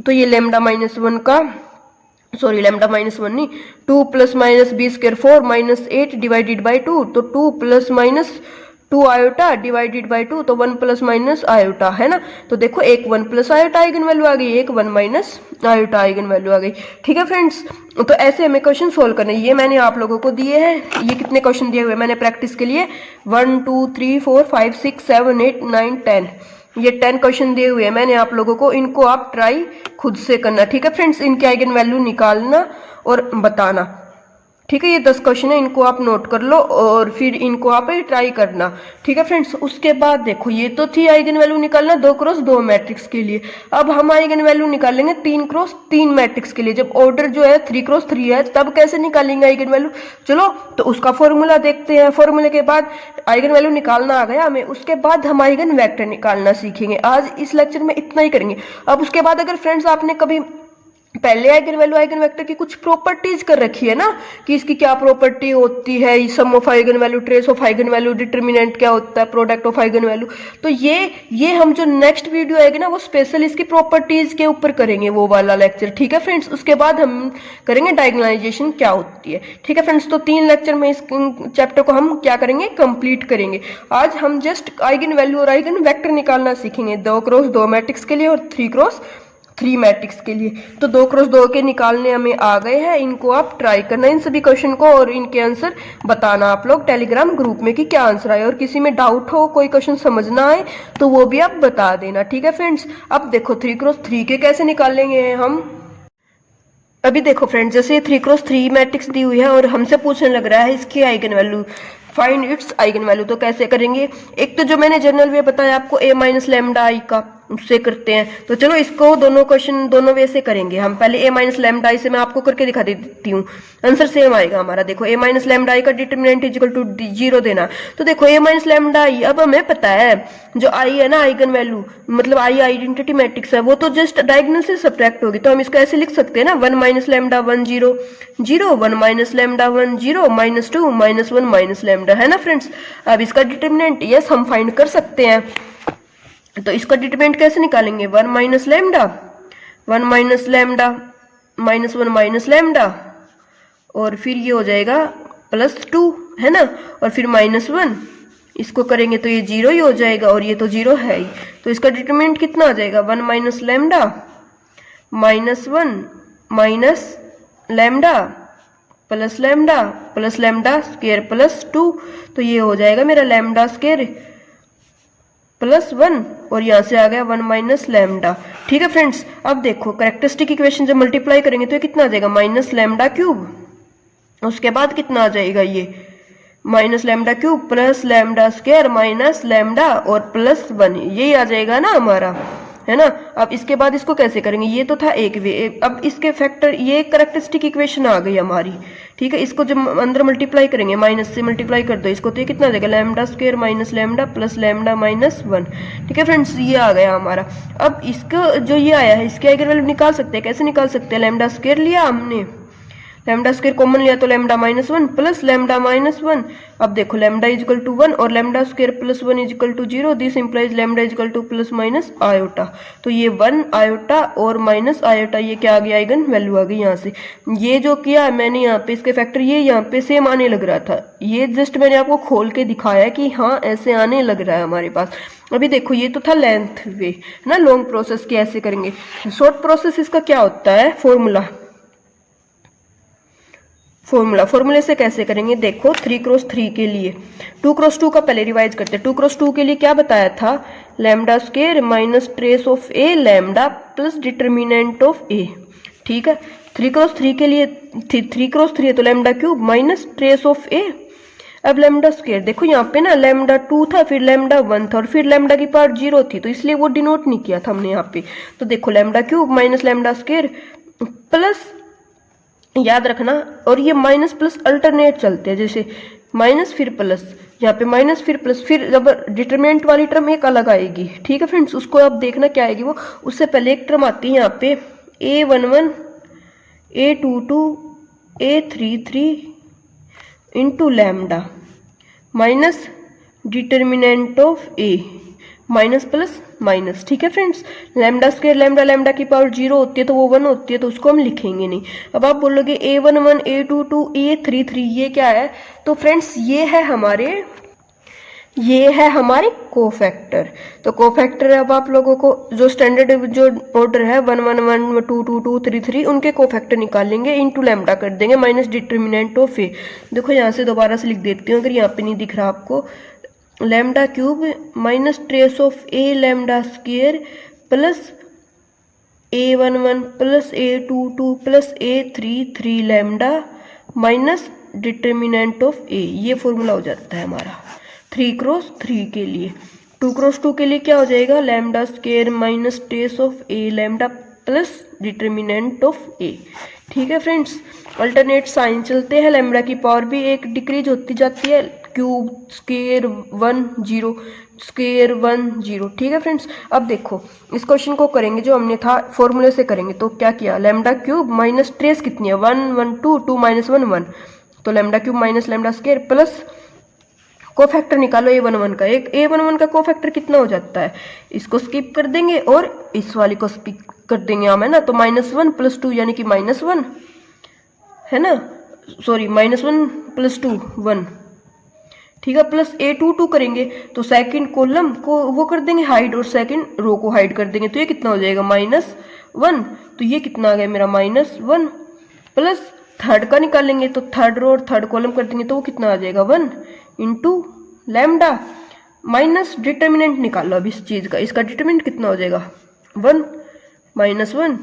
तो ये लैम्डा -1 का, सॉरी लैम्डा -1 नहीं, 2 plus minus B square 4 -8 divided by 2। तो 2 plus minus 2 iota divided by 2, तो 1 प्लस माइनस आयोटा है ना। तो देखो एक 1 प्लस आयोटा आइगन वैल्यू आ गई, एक 1 माइनस आयोटा आइगन वैल्यू आ गई। ठीक है फ्रेंड्स, तो ऐसे हमें क्वेश्चन सोल्व करने, ये मैंने आप लोगों को दिए हैं। ये कितने क्वेश्चन दिए हुए मैंने प्रैक्टिस के लिए, 1 2 3 4 5 6 7 8 9 10, ये 10 क्वेश्चन दिए हुए हैं मैंने आप लोगों को। इनको आप ट्राई खुद से करना। ठीक है फ्रेंड्स, इनके आइगन वैल्यू निकालना और बताना। ठीक है, ये 10 क्वेश्चन है, इनको आप नोट कर लो और फिर इनको आप ट्राई करना। ठीक है फ्रेंड्स, उसके बाद देखो ये तो थी आइगन वैल्यू निकालना 2x2 मैट्रिक्स के लिए। अब हम आइगन वैल्यू निकालेंगे 3x3 मैट्रिक्स के लिए। जब ऑर्डर जो है 3x3 है तब कैसे निकालेंगे आइगन वैल्यू, चलो तो उसका फॉर्मूला देखते हैं। फॉर्मूले के बाद आइगन वैल्यू निकालना आ गया हमें, उसके बाद हम आइगन वेक्टर निकालना सीखेंगे। आज इस लेक्चर में इतना ही करेंगे। अब उसके बाद अगर फ्रेंड्स आपने कभी पहले आइगन वैल्यू आइगन वेक्टर की कुछ प्रॉपर्टीज कर रखी है ना, कि इसकी क्या प्रॉपर्टी होती है, sum of eigen value, trace of eigen value, determinant क्या होता है, प्रोडक्ट ऑफ आइगन वैल्यू, तो ये हम जो नेक्स्ट वीडियो आएगी ना वो स्पेशल इसकी प्रॉपर्टीज के ऊपर करेंगे, वो वाला लेक्चर। ठीक है फ्रेंड्स, उसके बाद हम करेंगे डायगोनलाइजेशन क्या होती है। ठीक है फ्रेंड्स, तो 3 लेक्चर में इस चैप्टर को हम क्या करेंगे, कंप्लीट करेंगे। आज हम जस्ट आइगन वैल्यू और आइगन वेक्टर निकालना सीखेंगे 2x2 मैट्रिक्स के लिए और 3x3 मैट्रिक्स के लिए। तो 2x2 के निकालने हमें आ गए हैं, इनको आप ट्राई करना इन सभी क्वेश्चन को और इनके आंसर बताना आप लोग टेलीग्राम ग्रुप में कि क्या आंसर आए। और किसी में डाउट हो, कोई क्वेश्चन समझ ना आए तो वो भी आप बता देना। ठीक है फ्रेंड्स, अब देखो 3x3 के कैसे निकालेंगे हम। अभी देखो फ्रेंड्स, जैसे ये 3x3 मैट्रिक्स दी हुई है और हमसे पूछने लग रहा है इसकी eigen value, find its eigen value. तो कैसे करेंगे, एक तो जो मैंने जनरल वे बताया आपको a माइनस लैम्डा आई का, उससे करते हैं। तो चलो इसको दोनों क्वेश्चन दोनों वे से करेंगे हम। पहले a माइनस लैम्डा आई से मैं आपको करके दिखा देती हूँ, आंसर सेम आएगा हमारा। देखो a माइनस लैम्डा आई का डिटरमिनेंट इक्वल टू 0 देना। तो देखो a माइनस लैम्डा आई, अब हमें पता है जो आई है ना आइगन वैल्यू, मतलब आई आइडेंटिटी मैट्रिक्स है, वो तो जस्ट डायगोनल से सब्ट्रैक्ट होगी। तो हम इसको ऐसे लिख सकते हैं ना, 1 minus lambda 1 0 0 1 minus lambda 1 0 -2 -1 minus lambda, है ना फ्रेंड्स। अब इसका डिटरमिनेंट यस हम फाइंड कर सकते हैं। तो इसका डिटरमिनेंट कैसे निकालेंगे, 1 minus lambda 1 minus lambda -1 minus lambda और फिर ये हो जाएगा +2, है ना, और फिर -1, इसको करेंगे तो ये 0 ही हो जाएगा और ये तो 0 है ही। तो इसका डिटरमिनेंट कितना आ जाएगा, 1 minus lambda -1 minus lambda plus lambda square plus 2, तो ये हो जाएगा मेरा लैम्डा स्क्वायर प्लस 1 और यहाँ से आ गया 1 माइनस लैम्डा। ठीक है फ्रेंड्स, अब देखो कैरेक्टरिस्टिक इक्वेशन जब मल्टीप्लाई करेंगे तो ये कितना आ जाएगा माइनस लैम्डा क्यूब, उसके बाद कितना आ जाएगा ये minus lambda cube plus lambda square minus lambda और प्लस 1, यही आ जाएगा ना हमारा, है ना। अब इसके बाद इसको कैसे करेंगे, ये तो था एक वे, अब इसके फैक्टर, ये कैरेक्टरिस्टिक इक्वेशन आ गई हमारी। ठीक है, इसको जब अंदर मल्टीप्लाई करेंगे माइनस से मल्टीप्लाई कर दो इसको, तो ये कितना आ जाएगा lambda square minus lambda plus lambda minus 1। ठीक है फ्रेंड्स, ये आ गया हमारा। अब इसका जो ये आया है इसके आइगन वैल्यू निकाल सकते हैं, कैसे निकाल सकते हैं, लैम्डा स्क्वायर लिया हमने, लैम्डा स्क्वायर कॉमन लिया तो lambda minus 1 plus lambda minus 1। अब देखो लैम्डा इज इक्वल टू 1 और lambda square plus 1 is equal to 0, this implies lambda is equal to plus minus iota. तो ये 1 आयोटा और माइनस आयोटा, ये क्या आ गया आइगन वैल्यू आ गई यहाँ से। ये जो किया है मैंने यहाँ पे इसके फैक्टर, ये यहाँ पे सेम आने लग रहा था, ये जस्ट मैंने आपको खोल के दिखाया कि हाँ ऐसे आने लग रहा है हमारे पास। अभी देखो ये तो था लेंथ वे, है ना, लॉन्ग प्रोसेस की ऐसे करेंगे। शॉर्ट प्रोसेस इसका क्या होता है, फॉर्मूले से कैसे करेंगे, देखो 3x3 के लिए 2x2 का पहले रिवाइज करते हैं। 2x2 के लिए क्या बताया था, lambda square minus trace of A lambda plus determinant of A. ठीक है, 3x3 के लिए 3x3 है तो lambda cube minus trace of A. अब लैम्डा स्क्वायर देखो यहाँ पे ना लैम्डा 2 था, फिर लैम्डा 1 था और फिर लैम्डा की पावर 0 थी, तो इसलिए वो डिनोट नहीं किया था हमने यहाँ पे। तो देखो lambda cube minus lambda square plus, याद रखना, और ये माइनस प्लस अल्टरनेट चलते हैं, जैसे माइनस फिर प्लस, यहाँ पे माइनस फिर प्लस, फिर जब डिटरमिनेंट वाली टर्म एक अलग आएगी। ठीक है फ्रेंड्स, उसको आप देखना क्या आएगी वो, उससे पहले एक टर्म आती है यहाँ पे A11 A22 A33 into lambda minus determinant of A minus plus minus. ठीक है फ्रेंड्स, लैम्डा स्क्वायर लैम्डा की पावर 0 होती है तो वो 1 होती है, तो उसको हम लिखेंगे नहीं। अब आप बोलोगे A11 A22 A33 ये क्या है, तो फ्रेंड्स ये है हमारे कोफैक्टर। तो कोफैक्टर अब आप लोगों को जो स्टैंडर्ड जो ऑर्डर है 1 1 1 2 2 2 3 3 उनके कोफैक्टर निकालेंगे, इनटू लैम्डा कर देंगे माइनस डिटर्मिनेंट ऑफ ए। देखो यहाँ से दोबारा से लिख देती हूँ अगर यहाँ पे नहीं दिख रहा आपको, lambda cube minus trace of A lambda square plus A11 plus A22 plus A33 lambda minus determinant of A, ये फॉर्मूला हो जाता है हमारा 3x3 के लिए। 2x2 के लिए क्या हो जाएगा, lambda square minus trace of A lambda plus determinant of A. ठीक है फ्रेंड्स, अल्टरनेट साइन चलते हैं, लैम्डा की पावर भी एक डिक्रीज होती जाती है, क्यूब स्क्वायर 1 0 स्क्वायर 1 0। ठीक है फ्रेंड्स, अब देखो इस क्वेश्चन को करेंगे जो हमने था फॉर्मूले से करेंगे, तो क्या किया, लैम्डा क्यूब माइनस ट्रेस कितनी है 1 1 2 2 माइनस 1 1, तो lambda cube minus lambda square plus cofactor निकालो A11 का, एक A11 का कोफैक्टर कितना हो जाता है, इसको स्किप कर देंगे और इस वाली को स्किप कर देंगे हम, है ना, तो -1 + 2 यानी कि -1 है ना, सॉरी -1 + 2 1। ठीक है, प्लस A22 करेंगे तो सेकंड कॉलम को वो कर देंगे हाइड और सेकंड रो को हाइड कर देंगे, तो ये कितना हो जाएगा -1, तो ये कितना आ गया मेरा -1 प्लस थर्ड का निकालेंगे तो थर्ड रो और थर्ड कॉलम कर देंगे तो वो कितना आ जाएगा 1 इंटू लैम्डा माइनस डिटर्मिनेंट निकालो अब इस चीज का, इसका डिटर्मिनेंट कितना हो जाएगा 1 -1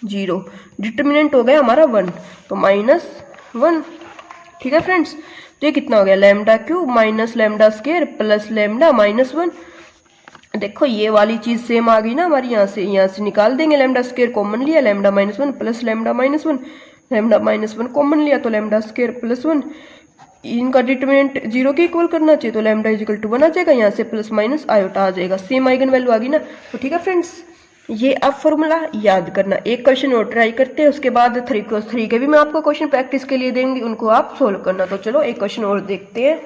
0, डिटर्मिनेंट हो गया हमारा 1 तो -1। ठीक है फ्रेंड्स, तो ये कितना हो गया lambda cube minus lambda square plus lambda -1। देखो ये वाली चीज सेम आ गई ना हमारी, यहाँ से निकाल देंगे, लैम्डा स्क्वायर कॉमन लिया lambda -1 plus lambda -1, lambda -1 common लिया तो लैम्डा स्क्वायर प्लस 1, इनका डिटर्मिनेंट 0 के इक्वल करना चाहिए तो लैम्डा इक्वल टू 1 आ जाएगा, यहाँ से प्लस माइनस आयोटा आ जाएगा, सेम आइगन वैल्यू आ गई ना। तो ठीक है फ्रेंड्स, ये अब फॉर्मूला याद करना, एक क्वेश्चन और ट्राई करते हैं, उसके बाद 3x3 के भी मैं आपको क्वेश्चन प्रैक्टिस के लिए देंगी, उनको आप सोल्व करना। तो चलो एक क्वेश्चन और देखते हैं।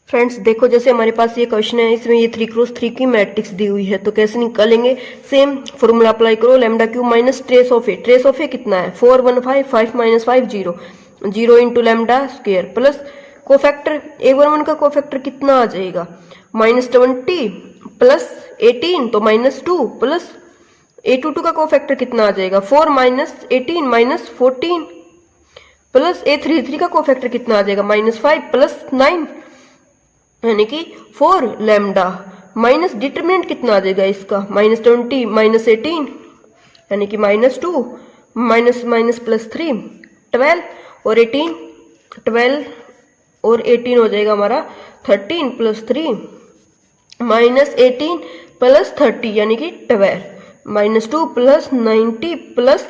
फ्रेंड्स देखो जैसे हमारे पास ये क्वेश्चन है, इसमें ये 3x3 की मैट्रिक्स दी हुई है, तो कैसे निकालेंगे, सेम फॉर्मूला अप्लाई करो, lambda cube minus trace of A कितना है 4 1 5 5 -5 0 0 into lambda square plus cofactor A11 का कोफैक्टर कितना आ जाएगा -20 प्लस 18 तो -2 प्लस A22 का कोफैक्टर कितना आ जाएगा 4 माइनस 18 माइनस 14 प्लस A33 का कोफैक्टर कितना आ जाएगा -5 प्लस 9 यानी कि 4 लैम्डा माइनस डिटरमिनेंट कितना आ जाएगा इसका -20 माइनस 18 यानी कि -2 माइनस माइनस प्लस 3 12 और 18 12 और 18 हो जाएगा हमारा 13 प्लस 3 माइनस 18 प्लस 30 यानी कि 12 -2 प्लस 90 प्लस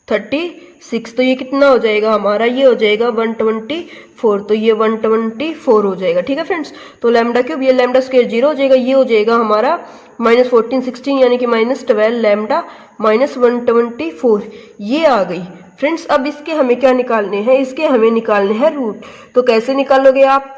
36 तो ये कितना हो जाएगा हमारा ये हो जाएगा 124 तो ये 124 हो जाएगा। ठीक है फ्रेंड्स, तो लैम्डा क्यूब ये लैम्डा स्क्वायर 0 हो जाएगा, ये हो जाएगा हमारा -14 16 यानी कि -12 लैम्डा -124 ये आ गई। फ्रेंड्स अब इसके हमें क्या निकालने हैं, इसके हमें निकालने हैं रूट। तो कैसे निकालोगे आप,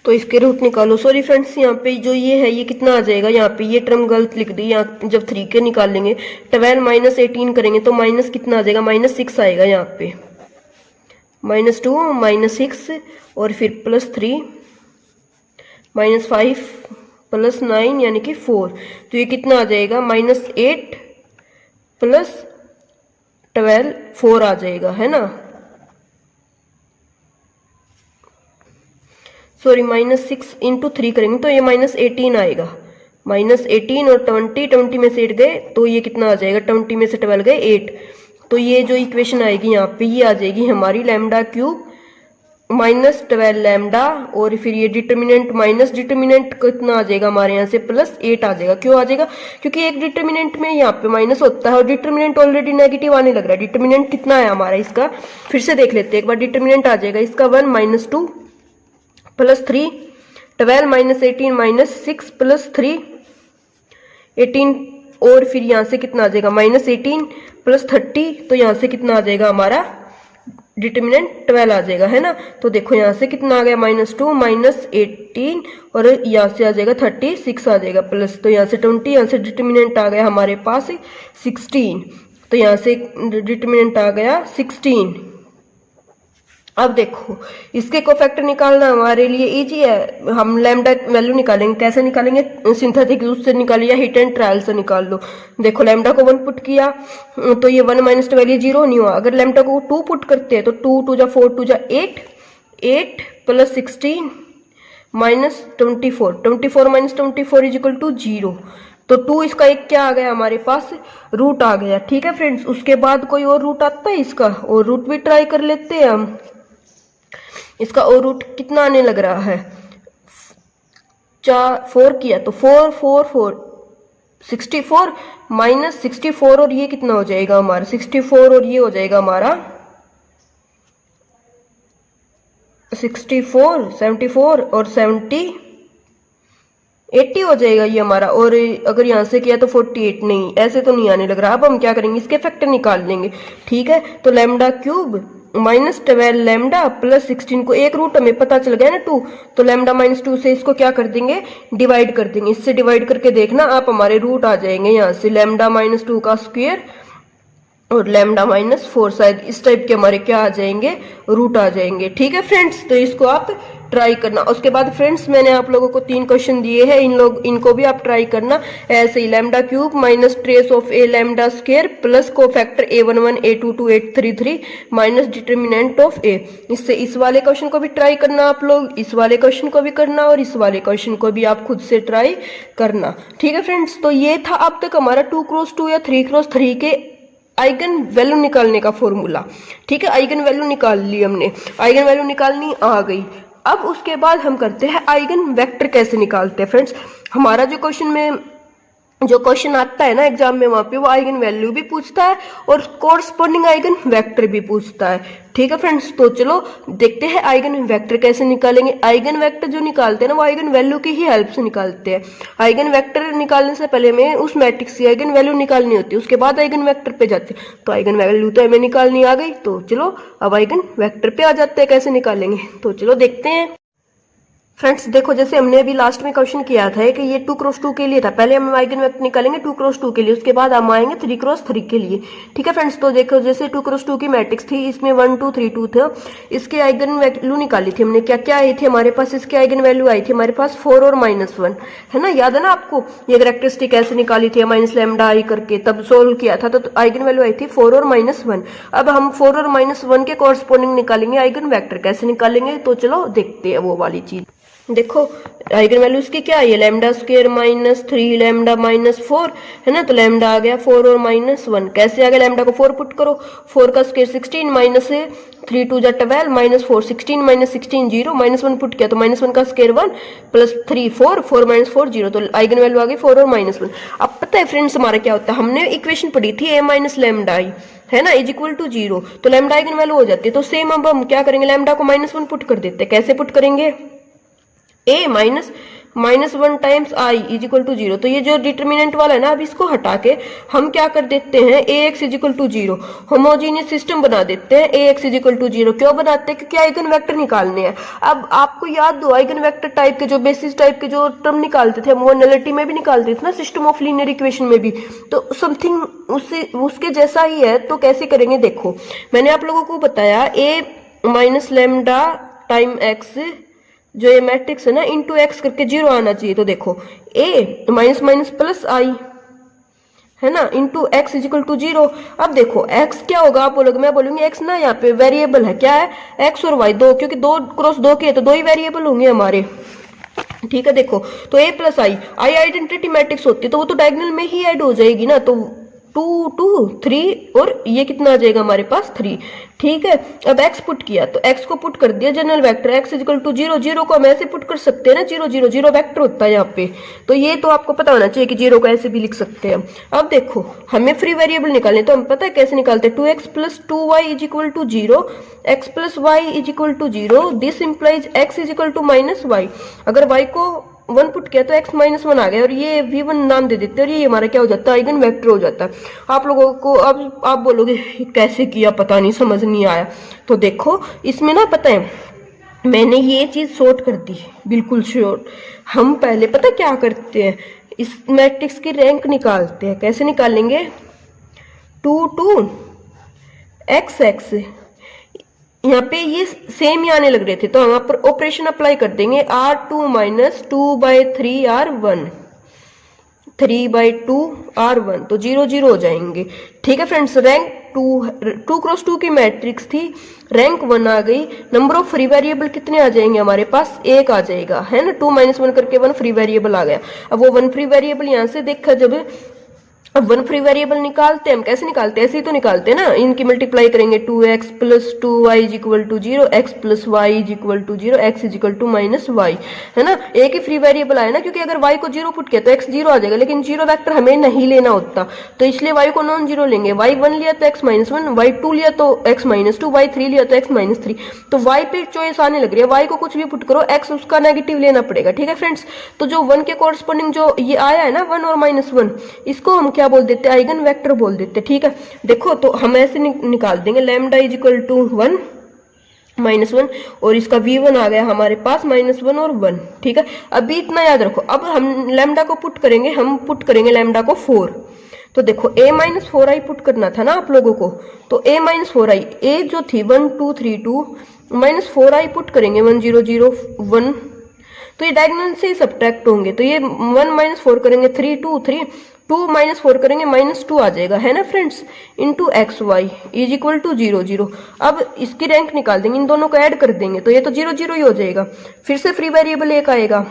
तो इसके रूट निकालो। सॉरी फ्रेंड्स, यहाँ पे जो ये है ये कितना आ जाएगा, यहाँ पे ये टर्म गलत लिख दी। यहाँ जब 3 के निकालेंगे 12 माइनस 18 करेंगे तो माइनस कितना आ जाएगा -6 आएगा यहाँ पे, -2 -6 और फिर +3 -5 प्लस 9 यानी कि 4 तो ये कितना आ जाएगा -8 प्लस 12 4 आ जाएगा है ना। सॉरी -6 इंटू 3 करेंगे तो ये -18 आएगा, -18 और 20 में से 8 गए तो ये कितना आ जाएगा 20 में से 12 गए 8 तो ये जो इक्वेशन आएगी यहाँ पे ये आ जाएगी हमारी लैम्डा क्यूब -12 लैम्डा और फिर ये डिटर्मिनेंट माइनस डिटर्मिनेंट कितना आ जाएगा हमारे यहाँ से +8 आ जाएगा। क्यों आ जाएगा, क्योंकि एक डिटर्मिनेंट में यहाँ पे माइनस होता है और डिटर्मिनेंट ऑलरेडी नेगेटिव आने लग रहा है। डिटर्मिनेंट कितना है हमारा इसका, फिर से देख लेते हैं एक बार। डिटर्मिनेंट आ जाएगा इसका 1 -2 प्लस 3 12 -18 -6 प्लस 3 18 और फिर यहाँ से कितना आ जाएगा -18 प्लस 30 तो यहाँ से कितना आ जाएगा हमारा डिटर्मिनेंट 12 आ जाएगा है ना। तो देखो यहाँ से कितना आ गया -2 -18 और यहाँ से आ जाएगा 36 आ जाएगा प्लस, तो यहाँ से 20 यहाँ से डिटर्मिनेंट आ गया हमारे पास 16 तो यहाँ से डिटर्मिनेंट आ गया 16। अब देखो इसके कोफैक्टर निकालना हमारे लिए इजी है, हम लैम्डा वैल्यू निकालेंगे। कैसे निकालेंगे, सिंथेटिक यूज से निकालिए या हिट एंड ट्रायल से निकाल लो। देखो लैम्डा को 1 पुट किया तो ये 1 - 12 0 नहीं हुआ। अगर लैम्डा को 2 पुट करते हैं तो 2 2 जा 4 2 जा 8 8 प्लस 16 -24 24 -24 इज इक्वल टू 0 तो 2 इसका एक क्या आ गया हमारे पास रूट आ गया। ठीक है फ्रेंड्स, उसके बाद कोई और रूट आता है इसका, और रूट भी ट्राई कर लेते हैं हम। इसका और रूट कितना आने लग रहा है 4 किया तो 4 4 4 64 -64 और ये कितना हो जाएगा हमारा 64 और ये हो जाएगा हमारा 64 74 और 70 80 हो जाएगा ये हमारा। और अगर यहाँ से किया तो 48 नहीं, ऐसे तो नहीं आने लग रहा। अब हम क्या करेंगे, इसके फैक्टर निकाल लेंगे। ठीक है, तो लैम्डा क्यूब -12 लैम्डा प्लस 16 को एक रूट हमें पता चल गया ना 2, तो लैम्डा -2 से इसको क्या कर देंगे डिवाइड कर देंगे। इससे डिवाइड करके देखना आप हमारे रूट आ जाएंगे यहाँ से लैम्डा -2 का स्क्वायर और लैम्डा -4 शायद इस टाइप के हमारे क्या आ जाएंगे रूट आ जाएंगे। ठीक है फ्रेंड्स, तो इसको आप ट्राई करना। उसके बाद फ्रेंड्स मैंने आप लोगों को 3 क्वेश्चन दिए हैं, इनको भी आप ट्राई करना ऐसे ही। Lambda cube minus trace of A lambda square plus cofactor A11 A22 A33 minus determinant of A. इससे इस वाले क्वेश्चन को भी ट्राई करना आप लोग, इस वाले क्वेश्चन को भी करना और इस वाले क्वेश्चन को भी आप खुद से ट्राई करना। ठीक है फ्रेंड्स, तो ये था अब तक हमारा 2x2 या 3x3 के आइगन वैल्यू निकालने का फॉर्मूला। ठीक है, आइगन वैल्यू निकाल ली हमने, आइगन वैल्यू निकालनी आ गई। अब उसके बाद हम करते हैं आइगन वेक्टर कैसे निकालते हैं। फ्रेंड्स हमारा जो क्वेश्चन आता है ना एग्जाम में, वहां पे वो आइगन वैल्यू भी पूछता है और कोरस्पॉन्डिंग आइगन वेक्टर भी पूछता है। ठीक है फ्रेंड्स, तो चलो देखते हैं आइगन वेक्टर कैसे निकालेंगे। आइगन वेक्टर जो निकालते हैं ना वो आइगन वैल्यू की ही हेल्प से निकालते हैं। आइगन वेक्टर निकालने से पहले हमें उस मैट्रिक्स की आइगन वैल्यू निकालनी होती है, उसके बाद आइगन वेक्टर पे जाते हैं। तो आइगन वैल्यू तो हमें निकालनी आ गई, तो चलो अब आइगन वेक्टर पे आ जाते हैं कैसे निकालेंगे। तो चलो देखते हैं। फ्रेंड्स देखो, जैसे हमने अभी लास्ट में क्वेश्चन किया था कि ये 2 क्रॉस 2 के लिए था। पहले हम आइगन वेक्टर निकालेंगे 2 क्रॉस 2 के लिए, उसके बाद हम आएंगे 3 क्रॉस 3 के लिए। ठीक है फ्रेंड्स, तो देखो जैसे 2 क्रॉस 2 की मैट्रिक्स थी, इसमें 1 2 3 2 था। इसके आइगन वैल्यू निकाली थी हमने। क्या क्या आई थी हमारे पास? इसके आइगन वैल्यू आई थी हमारे पास 4 और -1, है ना। याद है ना आपको ये कैरेक्टरिस्टिक ऐसे निकाली थी माइनस लैम्डा आई करके, तब सोल्व किया था। तो आइगन वैल्यू आई थी 4 और -1। अब हम 4 और -1 के कॉरस्पॉन्डिंग निकालेंगे आइगन वेक्टर। कैसे निकालेंगे तो चलो देखते हैं वो वाली चीज। देखो आइगन वैल्यू इसकी क्या है, लैम्डा स्क्वायर -3 लैम्डा -4, है ना। तो लैम्डा आ गया 4 और -1। कैसे आ गया? लैम्डा को 4 पुट करो, 4 का स्क्वायर 16 माइनस 3 2 जा 12 -4 16 -16 0 -1 पुट किया तो -1 का स्क्वायर 1 प्लस 3 4 4 -4 0। तो आइगन वैल्यू आ गई 4 और -1। अब पता है फ्रेंड्स हमारा क्या होता है, हमने इक्वेशन पढ़ी थी a माइनस लैम्डा आई, है ना, इज इक्वल टू 0। तो लैम्डा आइगन वैल्यू हो जाती है। तो सेम अब हम क्या करेंगे, लैम्डा को -1 पुट कर देते हैं। कैसे पुट करेंगे? a -1 times I is equal to 0। तो ये जो डिटर्मिनेंट वाला है ना, अब इसको हटा के हम क्या कर देते हैं, ax is equal to 0। Homogeneous system बना देते हैं ax इज इक्वल टू 0। क्यों बनाते हैं? क्योंकि आइगन वेक्टर निकालने हैं। अब आपको याद हो आइगन वेक्टर टाइप के जो बेसिस टाइप के जो टर्म निकालते थे, वो नलिटी में भी निकालते थे ना, सिस्टम ऑफ लीनियर इक्वेशन में भी। तो समथिंग उसके जैसा ही है। तो कैसे करेंगे? देखो मैंने आप लोगों को बताया a minus lambda time x, जो ये मैट्रिक्स है ना, इंटू एक्स करके 0 आना चाहिए। तो देखो a minus minus plus I, है ना, into X is equal to 0। अब देखो x क्या होगा, आप बोलोगे, मैं बोलूंगी x ना यहाँ पे वेरिएबल है, क्या है, x और y दो, क्योंकि 2 क्रॉस 2 के तो 2 ही वेरिएबल होंगे हमारे। ठीक है, देखो तो a plus I identity matrix होती है, तो वो तो डायगोनल में ही ऐड हो जाएगी ना। तो 2 2 3 और ये कितना आ जाएगा हमारे पास 3। ठीक है, अब x पुट किया तो x को पुट कर दिया general vector x is equal to 0। 0 को हम ऐसे पुट कर सकते हैं ना, 0 0 0 वेक्टर होता है यहाँ पे। तो ये तो आपको पता होना चाहिए कि 0 को ऐसे भी लिख सकते हैं। अब देखो हमें फ्री वेरिएबल निकालने, तो हम पता है कैसे निकालते हैं, 2x plus 2y is equal to 0, x plus y is equal to 0, this implies x is equal to minus Y. अगर y को 1 पुट किया तो x -1 आ गया, और ये v1 नाम दे देते हैं, और ये हमारा क्या हो जाता है, आइगन वेक्टर हो जाता है। आप लोगों को अब आप बोलोगे कैसे किया, पता नहीं, समझ नहीं आया। तो देखो इसमें ना, पता है मैंने ये चीज शॉर्ट कर दी, बिल्कुल शॉर्ट। हम पहले पता क्या करते हैं, इस मैट्रिक्स की रैंक निकालते हैं। कैसे निकालेंगे, 2 2 x यहाँ पे ये सेम ही आने लग रहे थे, तो हम यहाँ पर ऑपरेशन अप्लाई कर देंगे, r2 माइनस 2/3 r1, 3/2 r1, तो 0 0 हो जाएंगे। ठीक है फ्रेंड्स, रैंक 2 क्रॉस 2 की मैट्रिक्स थी, रैंक 1 आ गई। नंबर ऑफ फ्री वेरिएबल कितने आ जाएंगे हमारे पास, 1 आ जाएगा, है ना। 2 - 1 करके 1 फ्री वेरिएबल आ गया। अब वो 1 फ्री वेरिएबल यहाँ से देखा, जब अब 1 फ्री वेरिएबल निकालते हैं हम, कैसे निकालते हैं, ऐसे ही तो निकालते हैं ना, इनकी मल्टीप्लाई करेंगे, 2x plus 2y is equal to 0, x plus y is equal to 0, x is equal to minus Y, है ना। एक ही फ्री वेरिएबल आया ना, क्योंकि अगर y को 0 पुट किया तो x 0 आ जाएगा, लेकिन 0 वेक्टर हमें नहीं लेना होता, तो इसलिए y को नॉन 0 लेंगे। y1 लिया तो x -1, y2 लिया तो x -2, y3 लिया तो x -3। तो y पे चॉइस आने लग रही है, y को कुछ भी पुट करो, x उसका नेगेटिव लेना पड़ेगा। ठीक है फ्रेंड्स, तो जो 1 के कॉरस्पॉन्डिंग जो ये आया है ना, 1 और -1, इसको हम क्या बोल देते हैं, आइगन वेक्टर बोल देते हैं। ठीक है, देखो तो हम ऐसे निकाल देंगे, लैम्डा इज इक्वल टू 1 -1, और इसका v1 आ गया हमारे पास -1 और 1। ठीक है, अभी इतना याद रखो। अब हम लैम्डा को पुट करेंगे, हम पुट करेंगे लैम्डा को 4। तो देखो a -4i पुट करना था ना आप लोगों को, तो a -4i, a जो थी 1 2 3 2 -4i पुट करेंगे 1 0 0 1, तो ये डायगोनल से ही सब्ट्रैक्ट होंगे, तो ये 1 -4 करेंगे 3 2 3, 2 -4 करेंगे -2 आ जाएगा, है ना friends, into X Y is equal to 0 0। अब इसकी रैंक निकाल देंगे, इन दोनों को ऐड कर देंगे, तो ये तो 0 0 ही हो जाएगा। फिर से फ्री वेरिएबल एक आएगा।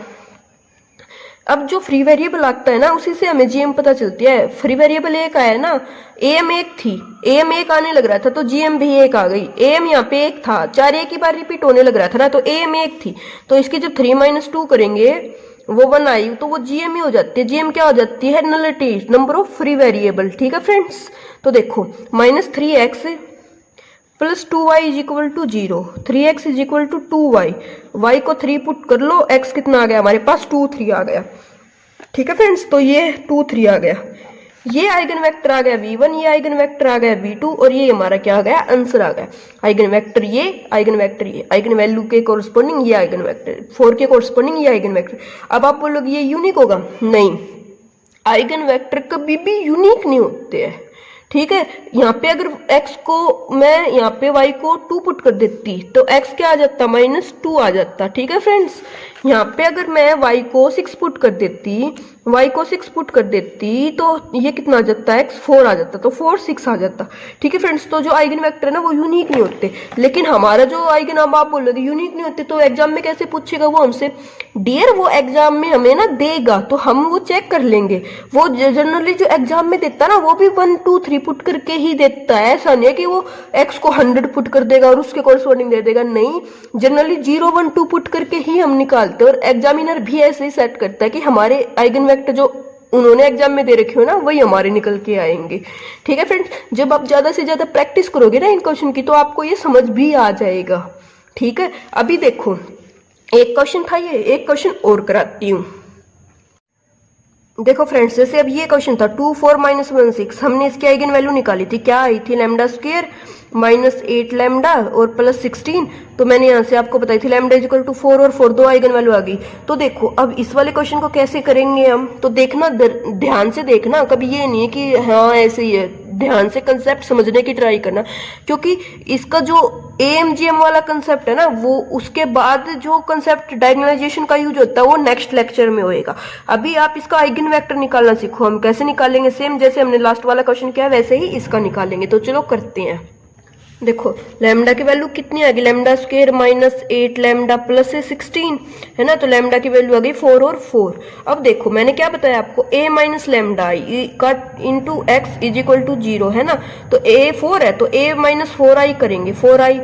अब जो फ्री वेरिएबल आता है ना, उसी से हमें जीएम पता चलती है। फ्री वेरिएबल एक आया ना, एम 1 थी, एम 1 आने लग रहा था, तो जीएम भी 1 आ गई। एम यहाँ पे 1 था, 4 एक ही बार रिपीट होने लग रहा था ना, तो एम 1 थी, तो इसकी जब 3 - 2 करेंगे वो 1 आई, तो वो जीएम ही हो जाती है। जीएम क्या हो जाती है, nullity, number of free variable. ठीक है फ्रेंड्स, तो देखो -3x plus 2y is equal to 0, 3x is equal to 2y, y को 3 पुट कर लो, x कितना आ गया हमारे पास, 2 3 आ गया। ठीक है फ्रेंड्स, तो ये 2 3 आ गया। ये आइगन वेक्टर आ गया v1, ये आइगन वेक्टर आ गया v2 और ये हमारा क्या आ गया, आंसर आ गया। आइगन वेक्टर ये, आइगन वेक्टर ये, आइगन वैल्यू के कोरस्पोंडिंग ये आइगन वेक्टर, 4 के कोरस्पोंडिंग ये आइगन वेक्टर। अब आप बोलोगे ये यूनिक होगा, नहीं, आइगन वेक्टर कभी भी यूनिक नहीं होते हैं, ठीक है। यहाँ पे अगर x को मैं यहाँ पे y को 2 पुट कर देती तो x क्या आ जाता, -2 आ जाता, ठीक है फ्रेंड्स। यहाँ पे अगर मैं y को 6 पुट कर देती, y को 6 पुट कर देती तो ये कितना आ जाता है, x 4 आ जाता, तो 4 6 आ जाता, ठीक है फ्रेंड्स। तो जो आइगन वेक्टर है ना वो यूनिक नहीं होते, लेकिन हमारा जो आइगन, अब आप बोलोगे यूनिक नहीं होते तो एग्जाम में कैसे पूछेगा वो हमसे, डियर वो एग्जाम में हमें ना देगा तो हम वो चेक कर लेंगे। वो जनरली जो एग्जाम में देता है ना वो भी 1 2 3 पुट करके ही देता है, ऐसा नहीं है कि वो x को 100 पुट कर देगा और उसके कोरस्पोंडिंग दे देगा, नहीं, जनरली 0 1 2 पुट करके ही हम निकालते हैं। और एग्जामिनर भी ऐसे ही सेट करता है कि हमारे आइगन वेक्टर जो उन्होंने एग्जाम में दे रखे हो ना वही हमारे निकल के आएंगे, ठीक है फ्रेंड्स। जब आप ज्यादा से ज्यादा प्रैक्टिस करोगे ना इन क्वेश्चन की तो आपको ये समझ भी आ जाएगा, ठीक है। अभी देखो एक क्वेश्चन था, ये एक क्वेश्चन और कराती हूँ। देखो फ्रेंड्स, जैसे अब ये क्वेश्चन था 2 4 -1 6, हमने इसकी आइगन वैल्यू निकाली थी, क्या आई थी, λ² -8 लैम्डा और +16। तो मैंने यहाँ से आपको बताई थी λ = 4 और 4 दो आइगन वैल्यू आ गई। तो देखो अब इस वाले क्वेश्चन को कैसे करेंगे हम, तो देखना ध्यान से देखना, कभी ये नहीं है कि हाँ ऐसे ही है, ध्यान से कंसेप्ट समझने की ट्राई करना, क्योंकि इसका जो AMGM वाला कंसेप्ट है ना वो उसके बाद जो कंसेप्ट डायगोनलाइजेशन का यूज होता है वो नेक्स्ट लेक्चर में होएगा। अभी आप इसका आइगन वेक्टर निकालना सीखो। हम कैसे निकालेंगे, सेम जैसे हमने लास्ट वाला क्वेश्चन किया वैसे ही इसका निकालेंगे। तो चलो करते हैं। देखो लैम्डा की वैल्यू कितनी आ गई, λ² -8 लैम्डा प्लस 16 है ना, तो लैम्डा की वैल्यू आ गई 4 और 4। अब देखो मैंने क्या बताया आपको, a माइनस लैम्डा का into x is equal to 0 है ना, तो a 4 है तो a माइनस 4i करेंगे, 4i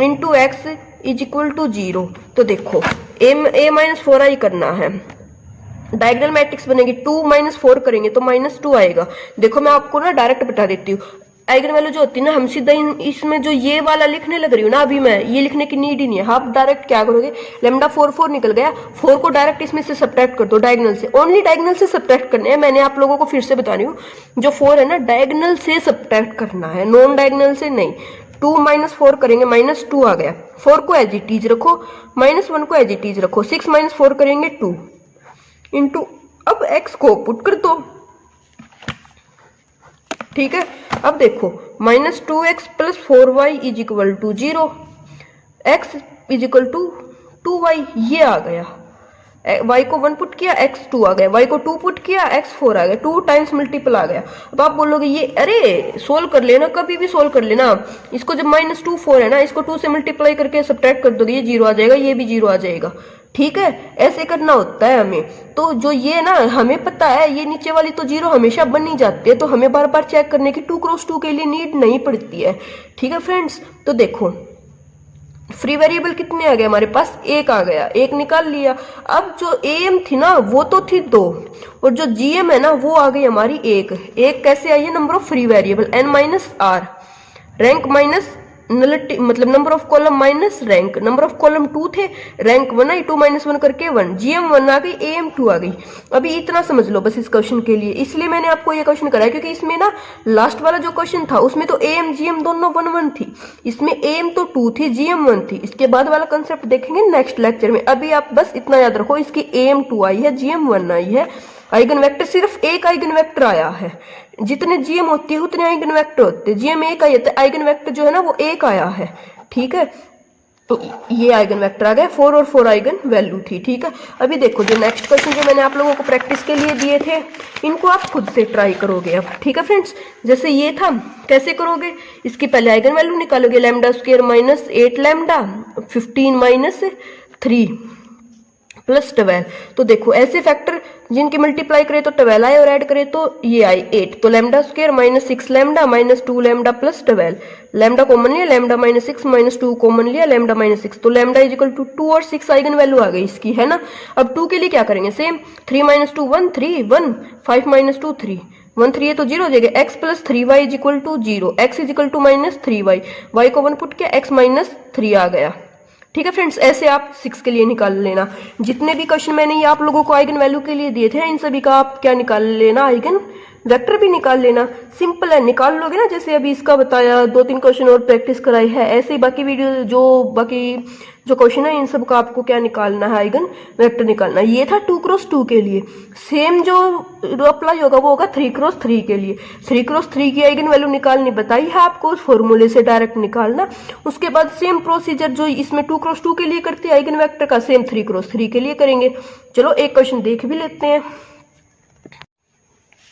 into x is equal to 0। तो देखो a माइनस 4i करना है, डायगोनल मैट्रिक्स बनेगी, 2 - 4 करेंगे तो -2 आएगा। देखो मैं आपको ना डायरेक्ट बता देती हूँ, आइगन वैल्यू जो होती है ना हम सीधा इसमें जो ये वाला लिखने लग रही हूँ ना, अभी मैं ये लिखने की नीड ही नहीं है। आप डायरेक्ट क्या करोगे, लैम्डा 4 4 निकल गया, 4 को डायरेक्ट इसमें से सब्ट्रैक्ट कर दो डायगोनल से, ओनली डायगोनल से सब्ट्रैक्ट करने हैं। मैंने आप लोगों को फिर से बता रही हूँ, जो 4 है ना डायगोनल से सब्ट्रैक्ट करना है, नॉन डायगोनल से नहीं। 2 - 4 करेंगे, -2 आ गया, 4 को एज इट इज रखो, -1 को एज इट इज रखो, 6 - 4 करेंगे 2 इंटू, अब x को पुट कर दो, ठीक है। अब देखो -2x + 4y is equal to 0, x is equal to 2y, ये आ गया। y को 1 पुट किया x 2 आ गया, y को 2 पुट किया x 4 आ गया, 2 टाइम्स मल्टीपल आ गया। अब आप बोलोगे ये अरे सोल्व कर लेना, कभी भी सोल्व कर लेना, इसको जब -2 4 है ना, इसको 2 से मल्टीप्लाई करके सब्ट्रैक्ट कर दोगे, ये 0 आ जाएगा, ये भी 0 आ जाएगा, ठीक है। ऐसे करना होता है हमें। तो जो ये ना हमें पता है ये नीचे वाली तो 0 हमेशा बन ही जाती है, तो हमें बार बार चेक करने की 2 × 2 के लिए नीड नहीं पड़ती है, ठीक है फ्रेंड्स। तो देखो फ्री वेरिएबल कितने आ गए हमारे पास, 1 आ गया, 1 निकाल लिया। अब जो AM थी ना वो तो थी 2 और जो GM है ना वो आ गई हमारी 1 कैसे आई है, number of free variable n - r, rank minus nullity, मतलब number of column minus rank, number of column 2 थे, रैंक 1 आई, 2 - 1 करके 1, GM 1 आ गई, AM 2 आ गई। अभी इतना समझ लो बस इस क्वेश्चन के लिए, इसलिए मैंने आपको ये क्वेश्चन कराया क्योंकि इसमें ना लास्ट वाला जो क्वेश्चन था उसमें तो AM GM दोनों 1 1 थी, इसमें AM तो 2 थी, GM 1 थी। इसके बाद वाला कंसेप्ट देखेंगे नेक्स्ट लेक्चर में। अभी आप बस इतना याद रखो, इसकी AM 2 आई है, GM 1 आई है, आइगन वेक्टर सिर्फ एक आइगन वेक्टर आया है, जितने GM होती है उतने आइगन वेक्टर होते हैं, GM 1 आई है, आइगन वेक्टर जो है ना वो 1 आया है, ठीक है। तो ये आइगन वेक्टर आ गया, 4 और 4 आइगन वैल्यू थी, ठीक है। अभी देखो जो नेक्स्ट क्वेश्चन जो मैंने आप लोगों को प्रैक्टिस के लिए दिए थे इनको आप खुद से ट्राई करोगे अब, ठीक है फ्रेंड्स। जैसे ये था, कैसे करोगे, इसकी पहले आइगन वैल्यू निकालोगे, λ² -8 लैम्डा 15 - 3 + 12। तो देखो ऐसे फैक्टर जिनकी मल्टीप्लाई करे तो 12 आए और ऐड करे तो ये आई 8, तो λ² -6 लैम्डा -2 लैम्डा + 12, लैम्डा कॉमन लिया, λ -6 - 2 कॉमन लिया, λ -6, तो λ इज इक्वल टू 2 और 6 आइगन वैल्यू आ गई इसकी, है ना। अब 2 के लिए क्या करेंगे, सेम 3 - 2 1 3 1, 5 - 2 3, 1 3 है तो 0 हो जाएगा, x + 3y is equal to 0, x is equal to -3y, y को 1 पुट किया, x - 3 आ गया, ठीक है फ्रेंड्स, ऐसे आप 6 के लिए निकाल लेना। जितने भी क्वेश्चन मैंने ये आप लोगों को आइगन वैल्यू के लिए दिए थे इन सभी का आप क्या निकाल लेना, आइगन वेक्टर भी निकाल लेना। सिंपल है, निकाल लोगे ना, जैसे अभी इसका बताया, 2-3 क्वेश्चन और प्रैक्टिस कराई है, ऐसे ही बाकी बाकी जो क्वेश्चन है इन सब का आपको क्या निकालना है, आइगन वेक्टर निकालना। ये था 2x2 के लिए। सेम जो अप्लाई होगा वो होगा 3x3 के लिए। 3x3 की आइगन वैल्यू निकालनी बताई है आपको, उस फॉर्मूले से डायरेक्ट निकालना। उसके बाद सेम प्रोसीजर जो इसमें 2x2 के लिए करते हैं आइगन वेक्टर का, सेम 3x3 के लिए करेंगे। चलो एक क्वेश्चन देख भी लेते हैं।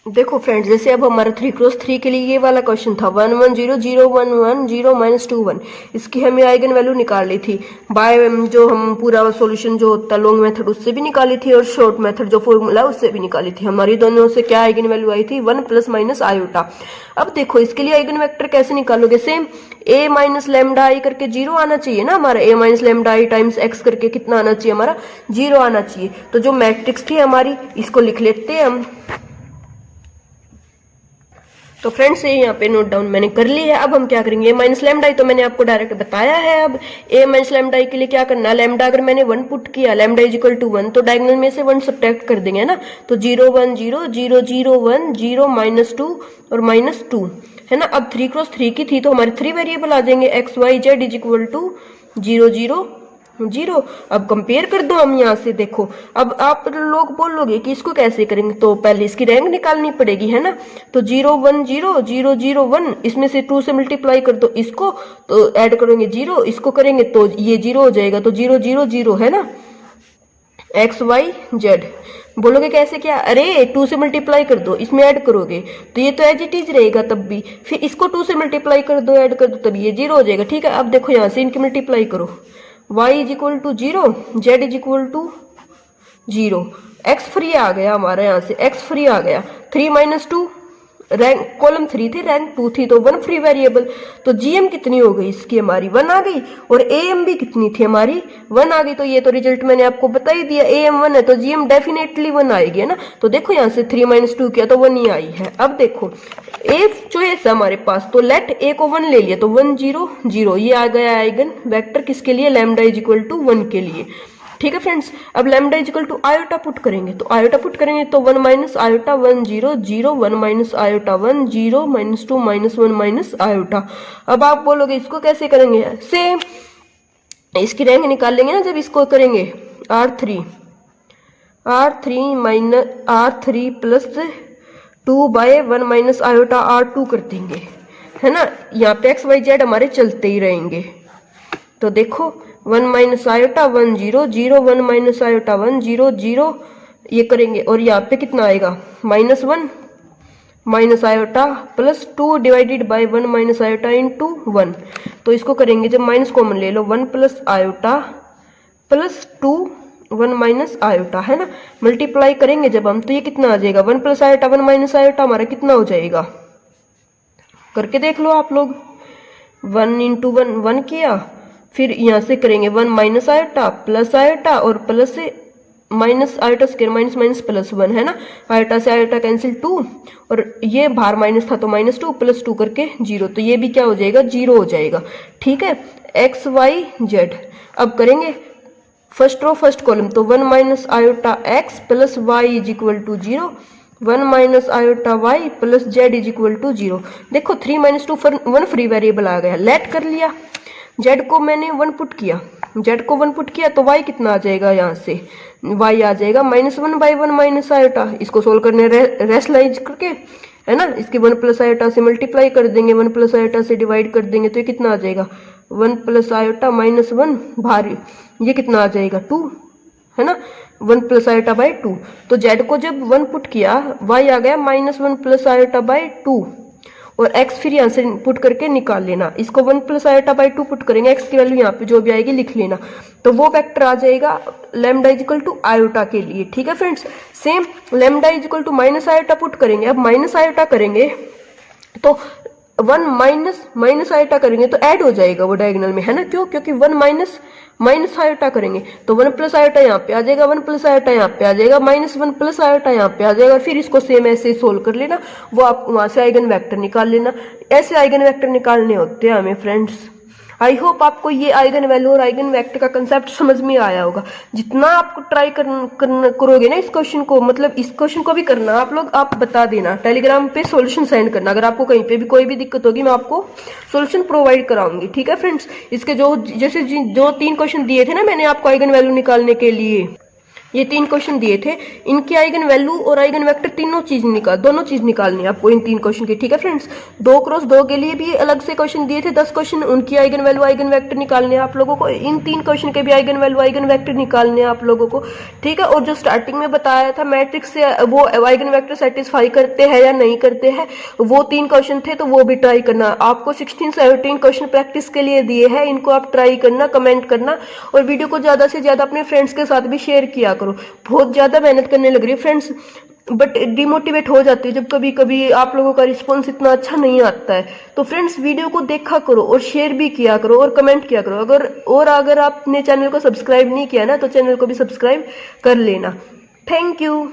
देखो फ्रेंड्स, जैसे अब हमारा 3x3 के लिए ये वाला क्वेश्चन था 1 1 0 0 1 1 0 -2 1। इसकी हमें आइगन वैल्यू निकालनी थी बाय जो हम पूरा सॉल्यूशन जो होता है लॉन्ग मेथड उससे भी निकाली थी और शॉर्ट मेथड जो फॉर्मूला उससे भी निकाली थी। हमारी दोनों से क्या आइगन वैल्यू आई थी, 1 + - आयोटा। अब देखो इसके लिए आइगन वेक्टर कैसे निकालोगे, सेम a - λi करके 0 आना चाहिए ना हमारा, a - λi टाइम्स x करके कितना आना चाहिए हमारा, 0 आना चाहिए। तो जो मैट्रिक्स थी हमारी इसको लिख लेते हैं हम। तो फ्रेंड्स ये यहाँ पे नोट डाउन मैंने कर ली है। अब हम क्या करेंगे, a - λi तो मैंने आपको डायरेक्ट बताया है। अब a - λi के लिए क्या करना, लैम्डा अगर मैंने 1 पुट किया, लैम्डा = 1, तो डायगोनल में से 1 सब्ट्रैक्ट कर देंगे ना, तो 0 1 0 0 0 1 0 -2 और -2 है ना। अब 3x3 की थी तो हमारे 3 वेरिएबल आ जाएंगे, x y z = 0 0 0। अब कंपेयर कर दो हम यहाँ से, देखो अब आप लोग बोलोगे कि इसको कैसे करेंगे, तो पहले इसकी रैंक निकालनी पड़ेगी है ना। तो 0 1 0 0 0 1, इसमें से 2 से मल्टीप्लाई कर दो इसको, तो ऐड करेंगे 0, इसको करेंगे तो ये 0 हो जाएगा, तो 0 0 0 है ना, x y z। बोलोगे कैसे क्या, अरे 2 से मल्टीप्लाई कर दो, इसमें ऐड करोगे तो ये तो एज इट इज रहेगा तब भी, फिर इसको 2 से मल्टीप्लाई कर दो, ऐड कर दो, तब ये 0 हो जाएगा। ठीक है, अब देखो यहाँ से इनकी मल्टीप्लाई करो, y = 0 z = 0, x फ्री आ गया हमारा, यहाँ से x फ्री आ गया। 3 - 2 रैंक, कॉलम 3 थी रैंक 2 थी, तो 1 फ्री वेरिएबल, तो जीएम कितनी हो गई इसकी हमारी 1 आ गई, और एएम भी कितनी थी हमारी 1 आ गई। तो ये तो रिजल्ट मैंने आपको बता ही दिया, एएम 1 है तो जीएम डेफिनेटली 1 आएगी है ना। तो देखो यहाँ से 3 - 2 किया तो 1 ही आई है। अब देखो ए चॉइस है हमारे पास, तो लेट ए को 1 ले लिया, तो 1 0 0 ये आ गया आइगन वेक्टर किसके लिए, लैम्डा = 1 के लिए। ठीक है फ्रेंड्स, अब लैम्डा = आयोटा पुट करेंगे, तो आयोटा पुट करेंगे तो 1 - आयोटा 1 0 0 1 - आयोटा 1 0 -2 -1 - आयोटा। अब आप बोलोगे इसको कैसे करेंगे, सेम इसकी रैंक निकाल लेंगे ना जब इसको करेंगे, R3 + 2/1 - आयोटा R2 कर देंगे है ना। यहाँ पे x y z हमारे चलते ही रहेंगे। तो देखो 1 - आयोटा 1 0 0 1 - आयोटा 1 0 0 ये करेंगे, और यहाँ पे कितना आएगा -1 - आयोटा +2 / 1 - आयोटा × 1। तो इसको करेंगे जब माइनस कॉमन ले लो, 1 + आयोटा +2 1 - आयोटा है ना, मल्टीप्लाई करेंगे जब हम, तो ये कितना आ जाएगा, 1 + आयोटा 1 - आयोटा हमारा कितना हो जाएगा, करके देख लो आप लोग। 1 × 1 1 किया, फिर यहाँ से करेंगे 1 - आयोटा प्लस आयोटा और प्लस से माइनस आयोटा स्क्वायर माइनस +1 है ना, आयोटा से आयोटा कैंसिल 2, और ये बाहर माइनस था तो -2 + 2 करके 0, तो ये भी क्या हो जाएगा, 0 हो जाएगा। ठीक है, x y z। अब करेंगे फर्स्ट रो फर्स्ट कॉलम, तो 1 - iota x + y = 0 1 - iota y + z = 0। देखो 3 - 2 1 फ्री वेरिएबल आ गया, लेट कर लिया, z को मैंने 1 पुट किया, z को 1 पुट किया तो y कितना आ जाएगा, यहाँ से y आ जाएगा -1/1 - आयोटा। इसको सोल्व करने रेशनलाइज करके है ना, इसके 1 + आयोटा से मल्टीप्लाई कर देंगे, 1 + आयोटा से डिवाइड कर देंगे, तो ये कितना आ जाएगा 1 + आयोटा -1 भारी, ये कितना आ जाएगा 2 है ना, 1 + आयोटा / 2। तो z को जब 1 पुट किया y आ गया -1 + आयोटा / 2, और x फिर यहाँ से पुट करके निकाल लेना, इसको 1 + आयोटा / 2 पुट करेंगे, x की वैल्यू यहाँ पे जो भी आएगी लिख लेना, तो वो वेक्टर आ जाएगा लैम्डा = आयोटा के लिए। ठीक है friends, same lambda = -iota put करेंगे। अब माइनस आयोटा करेंगे तो 1 - आयोटा करेंगे तो ऐड हो जाएगा वो डायगोनल में है ना, क्यों, क्योंकि 1 - आयोटा करेंगे तो 1 + आयोटा यहाँ पे आ जाएगा, 1 + आयोटा यहाँ पे आ जाएगा, -1 + आयोटा यहाँ पे आ जाएगा, फिर इसको सेम ऐसे सोल्व कर लेना, वो आप वहां से आइगन वेक्टर निकाल लेना। ऐसे आइगन वेक्टर निकालने होते हैं हमें फ्रेंड्स। आई होप आपको ये आइगन वैल्यू और आइगन वेक्टर का कंसेप्ट समझ में आया होगा। जितना आपको ट्राई करोगे ना इस क्वेश्चन को, मतलब इस क्वेश्चन को भी करना आप लोग, आप बता देना, टेलीग्राम पे सॉल्यूशन सेंड करना। अगर आपको कहीं पे भी कोई भी दिक्कत होगी मैं आपको सॉल्यूशन प्रोवाइड कराऊंगी, ठीक है फ्रेंड्स। इसके जो जैसे जो 3 क्वेश्चन दिए थे ना मैंने आपको आइगन वैल्यू निकालने के लिए, ये 3 क्वेश्चन दिए थे, इनकी आइगन वैल्यू और आइगन वेक्टर दोनों चीज निकालनी है आपको इन 3 क्वेश्चन की, ठीक है फ्रेंड्स। 2x2 के लिए भी अलग से क्वेश्चन दिए थे 10 क्वेश्चन, उनकी आइगन वैल्यू आइगन वेक्टर निकालने हैं आप लोगों को। इन 3 क्वेश्चन के भी आइगन वैल्यू आइगन वेक्टर निकालने हैं आप लोगों को, ठीक है। और जो स्टार्टिंग में बताया था मैट्रिक्स से वो आइगन वेक्टर सेटिस्फाई करते हैं या नहीं करते हैं, वो 3 क्वेश्चन थे, तो वो भी ट्राई करना। आपको 16-17 क्वेश्चन प्रैक्टिस के लिए दिए हैं, इनको आप ट्राई करना, कमेंट करना, और वीडियो को ज्यादा से ज्यादा अपने फ्रेंड्स के साथ भी शेयर किया करो। बहुत ज्यादा मेहनत करने लग रही है फ्रेंड्स, बट डिमोटिवेट हो जाती है जब कभी कभी आप लोगों का रिस्पॉन्स इतना अच्छा नहीं आता है। तो फ्रेंड्स वीडियो को देखा करो और शेयर भी किया करो और कमेंट किया करो। अगर आपने चैनल को सब्सक्राइब नहीं किया ना तो चैनल को भी सब्सक्राइब कर लेना। Thank you.